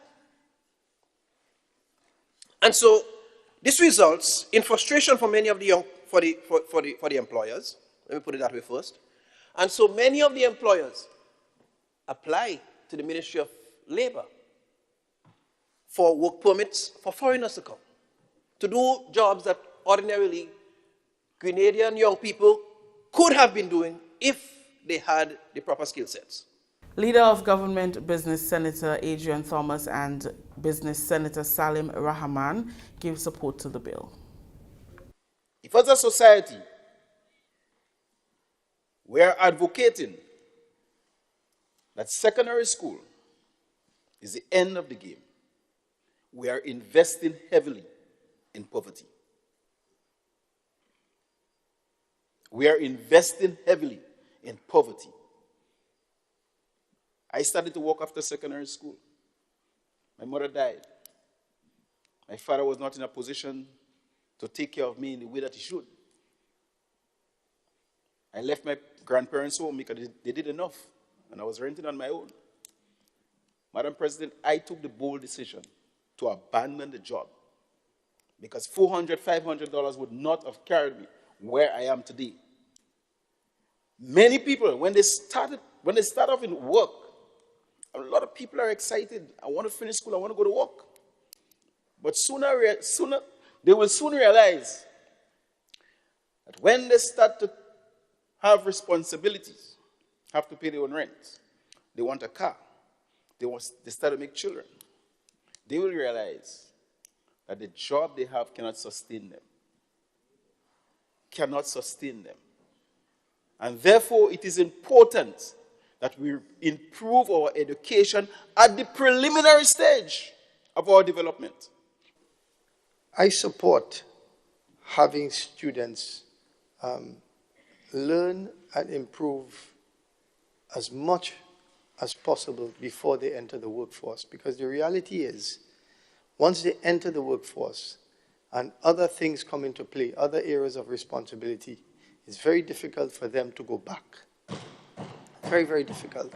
[SPEAKER 15] And so this results in frustration for many of the young, for the employers. Let me put it that way first. And so many of the employers apply to the Ministry of Labor for work permits for foreigners to come, to do jobs that ordinarily Grenadian young people could have been doing if they had the proper skill sets.
[SPEAKER 5] Leader of Government Business Senator Adrian Thomas and Business Senator Salim Rahman gave support to the bill.
[SPEAKER 16] If as a society we are advocating that secondary school is the end of the game, we are investing heavily in poverty. We are investing heavily in poverty. I started to work after secondary school. My mother died. My father was not in a position to take care of me in the way that he should. I left my grandparents' home because they did enough, and I was renting on my own. Madam President, I took the bold decision to abandon the job because $400, $500 would not have carried me where I am today. Many people, when they start off in work, a lot of people are excited. I want to finish school. I want to go to work. But they will soon realize that when they start to have responsibilities, have to pay their own rent, they want a car, they start to make children, they will realize that the job they have cannot sustain them. Cannot sustain them. And therefore, it is important that we improve our education at the preliminary stage of our development.
[SPEAKER 17] I support having students learn and improve as much as possible before they enter the workforce, because the reality is, once they enter the workforce and other things come into play, other areas of responsibility, it's very difficult for them to go back. Very, very difficult.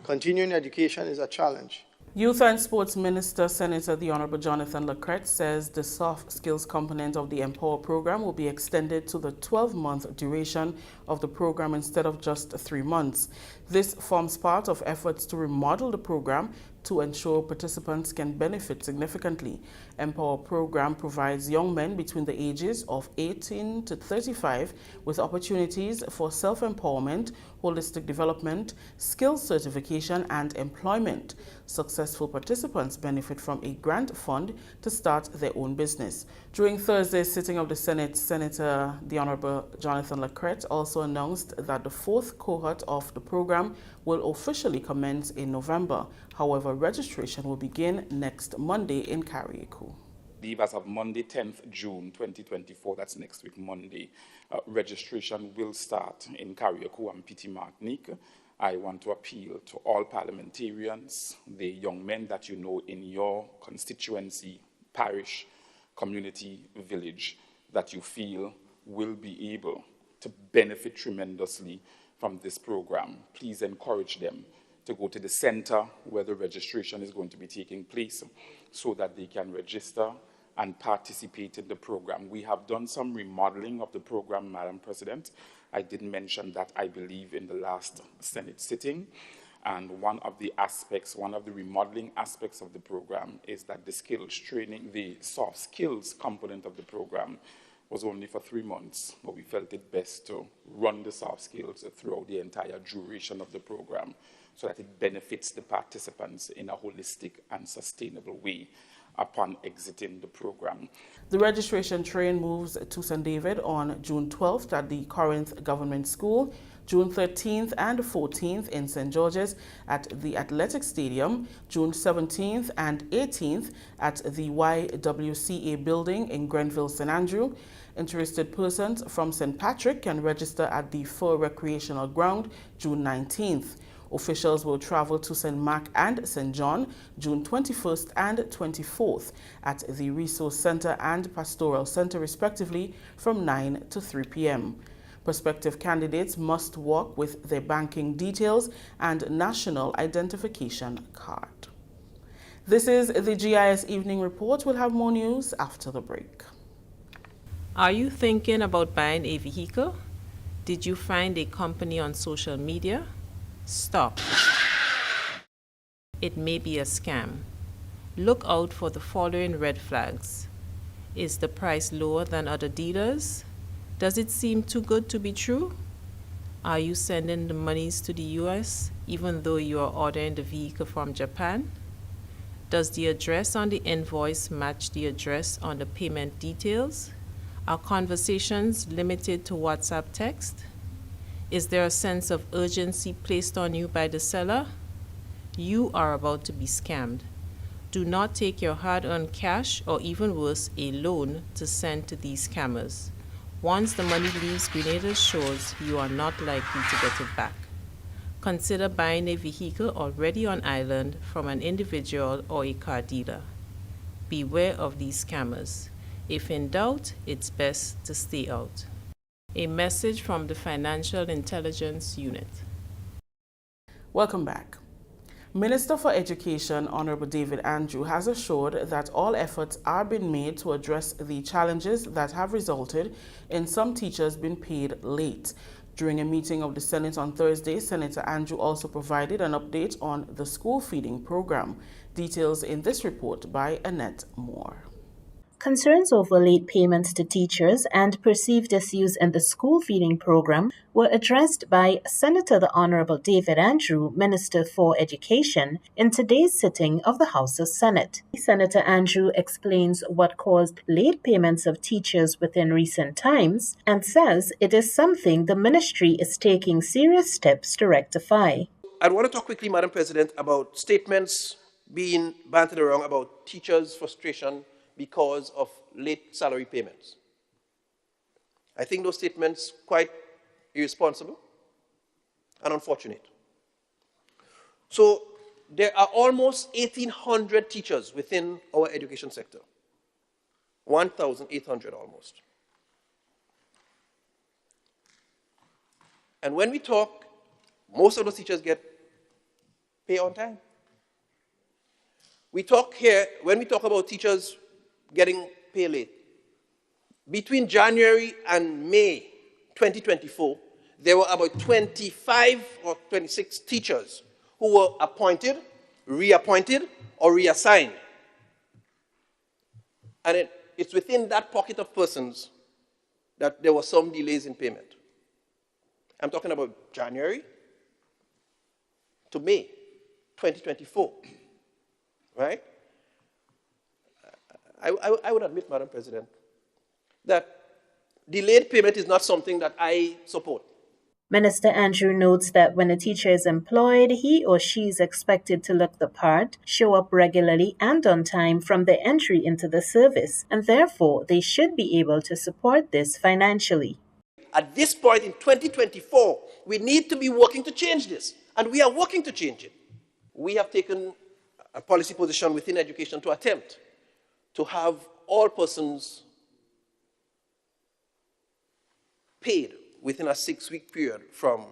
[SPEAKER 17] Continuing education is a challenge.
[SPEAKER 5] Youth and Sports Minister Senator the Honorable Jonathan Lacrette says the soft skills component of the Empower program will be extended to the 12-month duration of the program instead of just 3 months. This forms part of efforts to remodel the program to ensure participants can benefit significantly. Empower program provides young men between the ages of 18 to 35 with opportunities for self-empowerment, holistic development, skills certification, and employment. Successful participants benefit from a grant fund to start their own business. During Thursday's sitting of the Senate, Senator the Honorable Jonathan Lacrette also announced that the 4th cohort of the program will officially commence in November. However, registration will begin next Monday in Carriacou.
[SPEAKER 18] As of Monday, 10th June 2024, that's next week, Monday, registration will start in Carriacou and Petit Martinique. I want to appeal to all parliamentarians, the young men that you know in your constituency, parish, community, village, that you feel will be able to benefit tremendously from this program. Please encourage them to go to the center where the registration is going to be taking place so that they can register and participate in the program. We have done some remodeling of the program, Madam President. I did mention that, I believe, in the last Senate sitting. And one of the remodeling aspects of the program is that the skills training, the soft skills component of the program was only for 3 months, but we felt it best to run the soft skills throughout the entire duration of the program so that it benefits the participants in a holistic and sustainable way upon exiting the program.
[SPEAKER 5] The registration train moves to St. David on June 12th at the Corinth Government School, June 13th and 14th in St. George's at the Athletic Stadium, June 17th and 18th at the YWCA building in Grenville, St. Andrew. Interested persons from St. Patrick can register at the Fur Recreational Ground, June 19th. Officials will travel to St. Mark and St. John, June 21st and 24th at the Resource Center and Pastoral Center, respectively, from 9 to 3 p.m.
[SPEAKER 19] Prospective candidates must walk with their banking details and national identification card. This is the GIS Evening Report. We'll have more news after the break.
[SPEAKER 20] Are you thinking about buying a vehicle? Did you find a company on social media? Stop. It may be a scam. Look out for the following red flags. Is the price lower than other dealers? Does it seem too good to be true? Are you sending the monies to the US even though you are ordering the vehicle from Japan? Does the address on the invoice match the address on the payment details? Are conversations limited to WhatsApp text? Is there a sense of urgency placed on you by the seller? You are about to be scammed. Do not take your hard-earned cash or even worse, a loan to send to these scammers. Once the money leaves Grenada's shores, you are not likely to get it back. Consider buying a vehicle already on island from an individual or a car dealer. Beware of these scammers. If in doubt, it's best to stay out. A message from the Financial Intelligence Unit.
[SPEAKER 19] Welcome back. Minister for Education, Honorable David Andrew, has assured that all efforts are being made to address the challenges that have resulted in some teachers being paid late. During a meeting of the Senate on Thursday, Senator Andrew also provided an update on the school feeding program. Details in this report by Annette Moore.
[SPEAKER 21] Concerns over late payments to teachers and perceived issues in the school feeding program were addressed by Senator the Honorable David Andrew, Minister for Education, in today's sitting of the House of Senate. Senator Andrew explains what caused late payments of teachers within recent times and says it is something the ministry is taking serious steps to rectify.
[SPEAKER 15] I want to talk quickly, Madam President, about statements being bantered around about teachers' frustration because of late salary payments. I think those statements quite irresponsible and unfortunate. So there are almost 1,800 teachers within our education sector. 1,800 almost. And when we talk, most of those teachers get pay on time. We talk here, when we talk about teachers getting pay late, between January and May 2024, there were about 25 or 26 teachers who were appointed, reappointed, or reassigned. And it's within that pocket of persons that there were some delays in payment. I'm talking about January to May 2024, right? I would admit, Madam President, that delayed payment is not something that I support.
[SPEAKER 21] Minister Andrew notes that when a teacher is employed, he or she is expected to look the part, show up regularly and on time from their entry into the service, and therefore they should be able to support this financially.
[SPEAKER 15] At this point in 2024, we need to be working to change this, and we are working to change it. We have taken a policy position within education to attempt to have all persons paid within a 6-week period from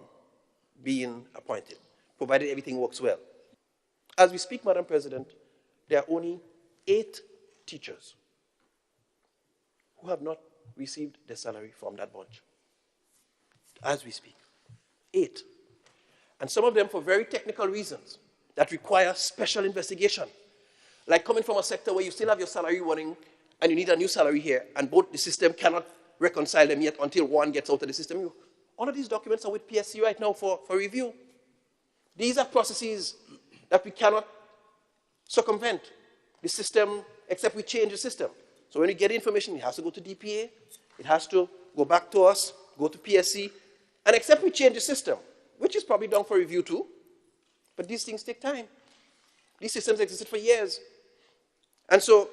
[SPEAKER 15] being appointed, provided everything works well. As we speak, Madam President, there are only 8 teachers who have not received their salary from that bunch. As we speak, 8. And some of them for very technical reasons that require special investigation. Like coming from a sector where you still have your salary running and you need a new salary here, and both the system cannot reconcile them yet until one gets out of the system. All of these documents are with PSC right now for review. These are processes that we cannot circumvent the system except we change the system. So when you get information, it has to go to DPA, it has to go back to us, go to PSC, and except we change the system, which is probably done for review too, but these things take time. These systems existed for years. And so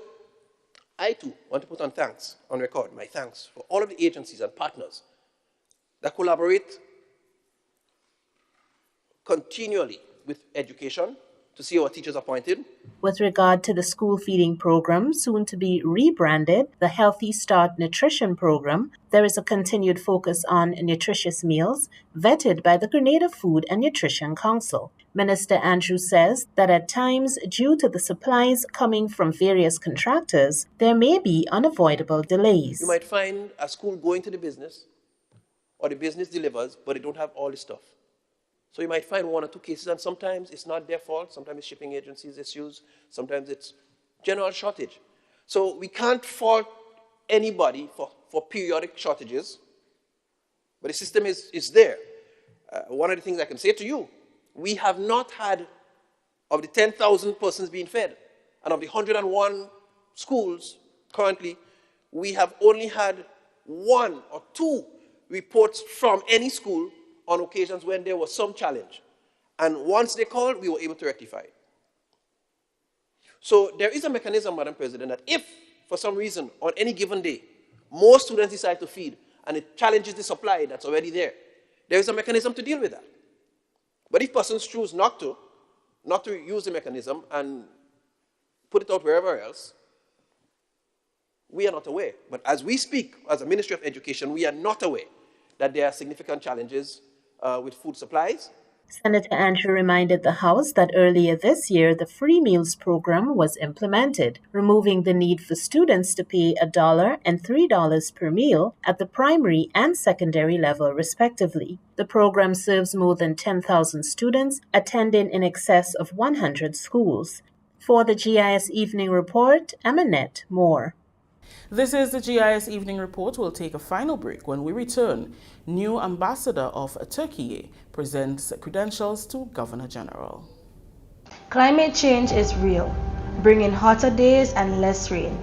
[SPEAKER 15] I too want to put on record my thanks for all of the agencies and partners that collaborate continually with education to see our teachers appointed.
[SPEAKER 21] With regard to the school feeding program, soon to be rebranded the Healthy Start Nutrition Program, there is a continued focus on nutritious meals vetted by the Grenada Food and Nutrition Council. Minister Andrew says that at times, due to the supplies coming from various contractors, there may be unavoidable delays.
[SPEAKER 15] You might find a school going to the business, or the business delivers, but they don't have all the stuff. So you might find one or two cases, and sometimes it's not their fault, sometimes it's shipping agencies' issues, sometimes it's general shortage. So we can't fault anybody for periodic shortages, but the system is there. One of the things I can say to you, we have not had, of the 10,000 persons being fed, and of the 101 schools currently, we have only had 1 or 2 reports from any school on occasions when there was some challenge. And once they called, we were able to rectify it. So there is a mechanism, Madam President, that if, for some reason, on any given day, more students decide to feed and it challenges the supply that's already there, there is a mechanism to deal with that. But if persons choose not to use the mechanism and put it out wherever else, we are not aware. But as we speak, as a Ministry of Education, we are not aware that there are significant challenges with food supplies.
[SPEAKER 21] Senator Andrew reminded the House that earlier this year, the free meals program was implemented, removing the need for students to pay $1 and $3 per meal at the primary and secondary level, respectively. The program serves more than 10,000 students, attending in excess of 100 schools. For the GIS Evening Report, I'm Annette Moore.
[SPEAKER 19] This is the GIS Evening Report. We'll take a final break. When we return, new ambassador of Turkey presents credentials to Governor General.
[SPEAKER 1] Climate change is real, bringing hotter days and less rain.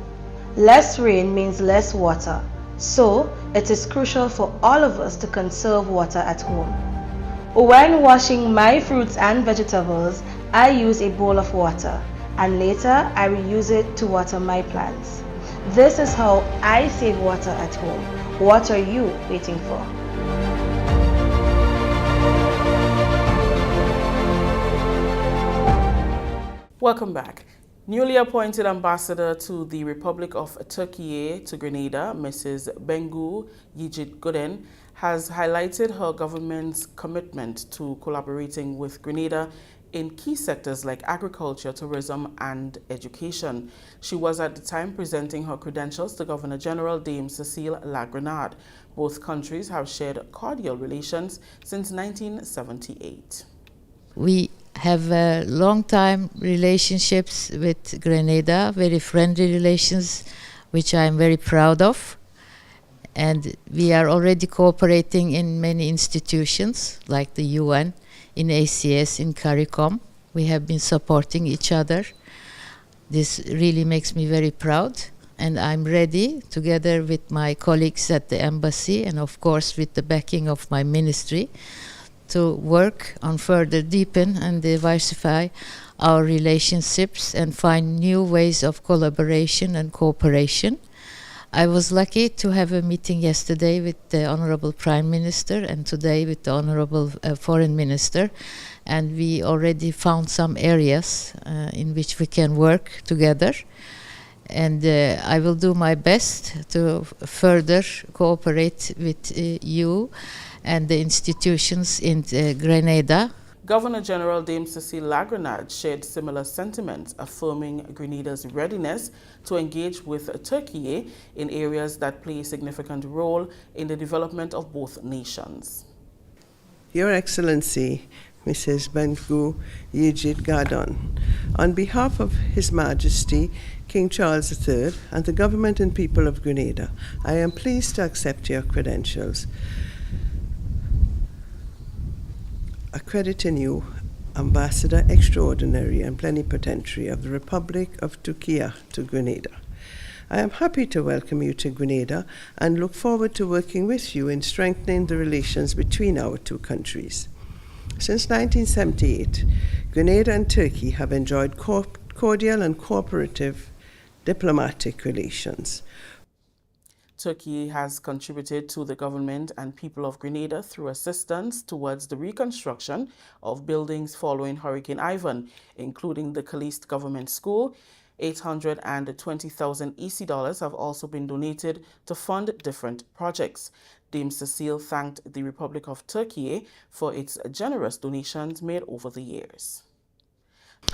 [SPEAKER 1] Less rain means less water, so it is crucial for all of us to conserve water at home. When washing my fruits and vegetables, I use a bowl of water, and later I reuse it to water my plants. This is how I save water at home. What are you waiting for?
[SPEAKER 19] Welcome back. Newly appointed ambassador to the Republic of Turkey to Grenada, Mrs. Bengu Yicit Guden, has highlighted her government's commitment to collaborating with Grenada in key sectors like agriculture, tourism, and education. She was at the time presenting her credentials to Governor General Dame Cecile Lagrenade. Both countries have shared cordial relations since 1978.
[SPEAKER 22] We have long-time relationships with Grenada, very friendly relations, which I'm very proud of. And we are already cooperating in many institutions, like the UN, in ACS, in CARICOM. We have been supporting each other. This really makes me very proud, and I'm ready, together with my colleagues at the embassy and of course with the backing of my ministry, to work on further deepen and diversify our relationships and find new ways of collaboration and cooperation. I was lucky to have a meeting yesterday with the Honorable Prime Minister and today with the Honorable Foreign Minister, and we already found some areas in which we can work together. And I will do my best to further cooperate with you and the institutions in Grenada.
[SPEAKER 19] Governor General Dame Cecile Lagrenade shared similar sentiments, affirming Grenada's readiness to engage with Turkey in areas that play a significant role in the development of both nations.
[SPEAKER 23] Your Excellency, Mrs. Bengu Yicit Guden, on behalf of His Majesty King Charles III and the government and people of Grenada, I am pleased to accept your credentials, accrediting you Ambassador Extraordinary and Plenipotentiary of the Republic of Turkey to Grenada. I am happy to welcome you to Grenada and look forward to working with you in strengthening the relations between our two countries. Since 1978, Grenada and Turkey have enjoyed cordial and cooperative diplomatic relations.
[SPEAKER 19] Turkey has contributed to the government and people of Grenada through assistance towards the reconstruction of buildings following Hurricane Ivan, including the Caliste Government School. 820,000 EC dollars have also been donated to fund different projects. Dame Cecile thanked the Republic of Turkey for its generous donations made over the years.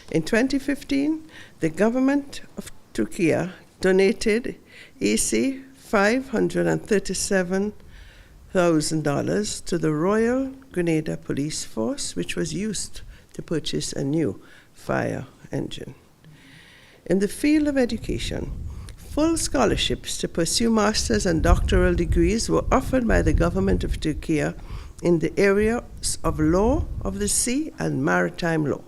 [SPEAKER 23] In 2015, the government of Turkey donated EC $537,000 to the Royal Grenada Police Force, which was used to purchase a new fire engine. In the field of education, full scholarships to pursue master's and doctoral degrees were offered by the government of Turkey in the areas of law of the sea and maritime law.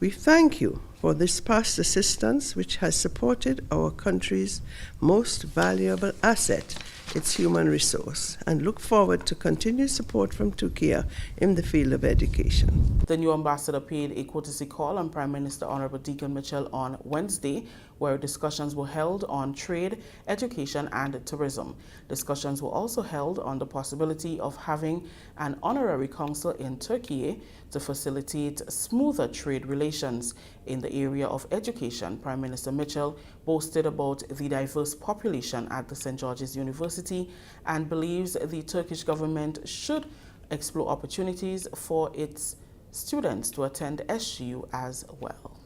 [SPEAKER 23] We thank you for this past assistance, which has supported our country's most valuable asset, its human resource, and look forward to continued support from Turkey in the field of education.
[SPEAKER 19] The new ambassador paid a courtesy call on Prime Minister Honorable Deacon Mitchell on Wednesday, where discussions were held on trade, education, and tourism. Discussions were also held on the possibility of having an honorary consul in Turkey to facilitate smoother trade relations. In the area of education, Prime Minister Mitchell boasted about the diverse population at the St. George's University and believes the Turkish government should explore opportunities for its students to attend SGU as well.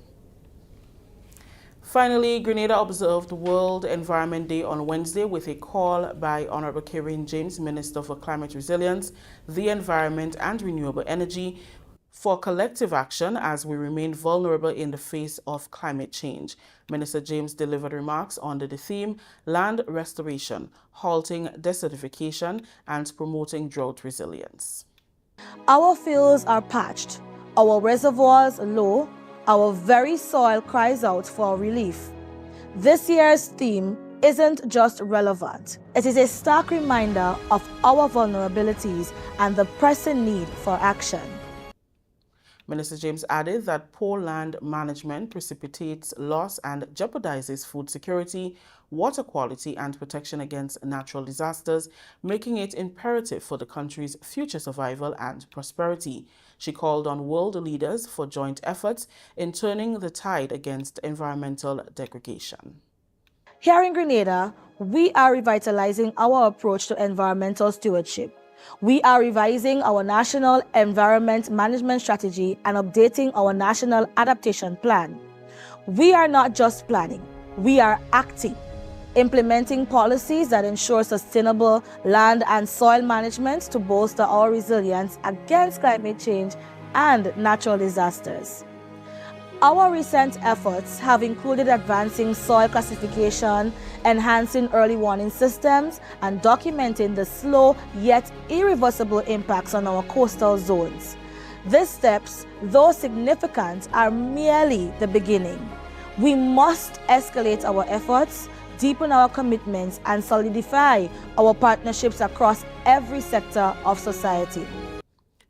[SPEAKER 19] Finally, Grenada observed World Environment Day on Wednesday with a call by Honorable Karen James, Minister for Climate Resilience, the Environment and Renewable Energy, for collective action as we remain vulnerable in the face of climate change. Minister James delivered remarks under the theme Land Restoration, Halting Desertification and Promoting Drought Resilience.
[SPEAKER 1] Our fields are parched, our reservoirs low, our very soil cries out for relief. This year's theme isn't just relevant, it is a stark reminder of our vulnerabilities and the pressing need for action.
[SPEAKER 19] Minister James added that poor land management precipitates loss and jeopardizes food security, water quality, and protection against natural disasters, making it imperative for the country's future survival and prosperity. She called on world leaders for joint efforts in turning the tide against environmental degradation.
[SPEAKER 1] Here in Grenada, we are revitalizing our approach to environmental stewardship. We are revising our National Environment Management Strategy and updating our National Adaptation Plan. We are not just planning, we are acting, implementing policies that ensure sustainable land and soil management to bolster our resilience against climate change and natural disasters. Our recent efforts have included advancing soil classification, enhancing early warning systems, and documenting the slow yet irreversible impacts on our coastal zones. These steps, though significant, are merely the beginning. We must escalate our efforts, deepen our commitments, and solidify our partnerships across every sector of society.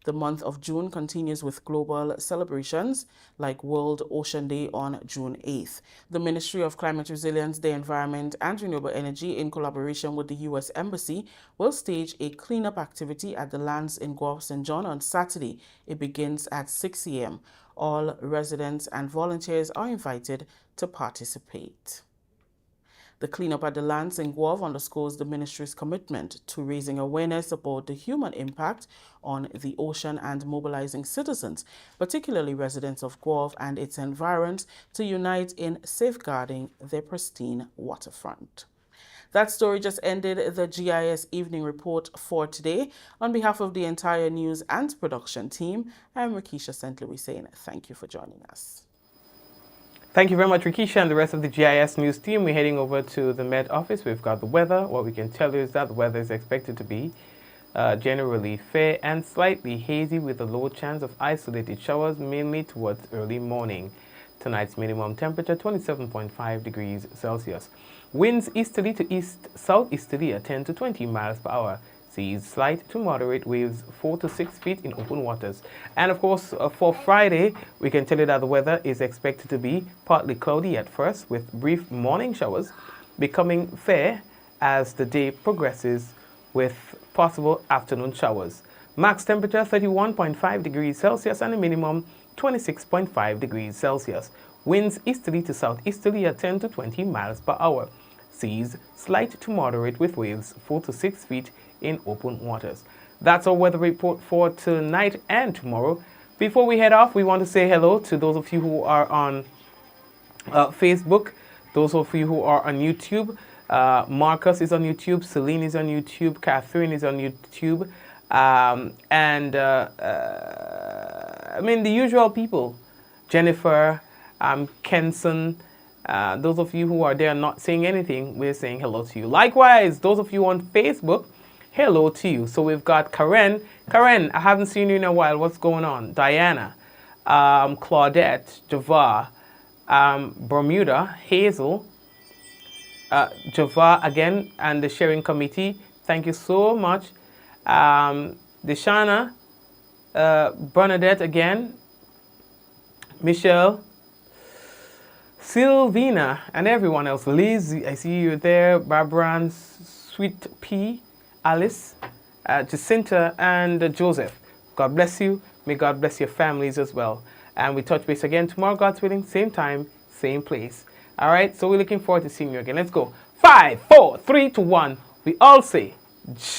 [SPEAKER 19] The month of June continues with global celebrations like World Ocean Day on June 8th. The Ministry of Climate Resilience, the Environment and Renewable Energy, in collaboration with the U.S. Embassy, will stage a cleanup activity at the lands in Guelph St. John on Saturday. It begins at 6 a.m. All residents and volunteers are invited to participate. The cleanup at the lands in Guelph underscores the ministry's commitment to raising awareness about the human impact on the ocean and mobilizing citizens, particularly residents of Guelph and its environs, to unite in safeguarding their pristine waterfront. That story just ended the GIS Evening Report for today. On behalf of the entire news and production team, I'm Rikisha St. Louis saying thank you for joining us.
[SPEAKER 5] Thank you very much, Rikisha, and the rest of the GIS News team. We're heading over to the Met Office. We've got the weather. What we can tell you is that the weather is expected to be generally fair and slightly hazy with a low chance of isolated showers, mainly towards early morning. Tonight's minimum temperature, 27.5 degrees Celsius. Winds easterly to east-southeasterly at 10 to 20 miles per hour. Seas slight to moderate, waves 4 to 6 feet in open waters. And of course, for Friday, we can tell you that the weather is expected to be partly cloudy at first with brief morning showers, becoming fair as the day progresses with possible afternoon showers. Max temperature 31.5 degrees Celsius and a minimum 26.5 degrees Celsius. Winds easterly to southeasterly at 10 to 20 miles per hour. Seas slight to moderate with waves 4 to 6 feet in open waters. That's our weather report for tonight and tomorrow. Before we head off, we want to say hello to those of you who are on Facebook, those of you who are on YouTube. Marcus is on YouTube, Celine is on YouTube, Catherine is on YouTube, I mean the usual people, Jennifer, Kenson, those of you who are there not saying anything, we're saying hello to you. Likewise, those of you on Facebook, hello to you. So we've got Karen, I haven't seen you in a while, what's going on? Diana, Claudette, Java, Bermuda, Hazel, Java again, and the sharing committee. Thank you so much. Deshana, Bernadette again, Michelle, Sylvina, and everyone else. Liz, I see you there. Barbara, Sweet P, Alice, Jacinta, and Joseph. God bless you. May God bless your families as well. And we touch base again tomorrow, God's willing, same time, same place. All right, so we're looking forward to seeing you again. Let's go. 5, 4, 3, 2, 1. We all say,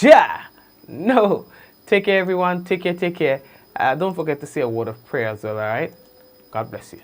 [SPEAKER 5] Ja. No. Take care, everyone. Take care, take care. Don't forget to say a word of prayer as well, all right? God bless you.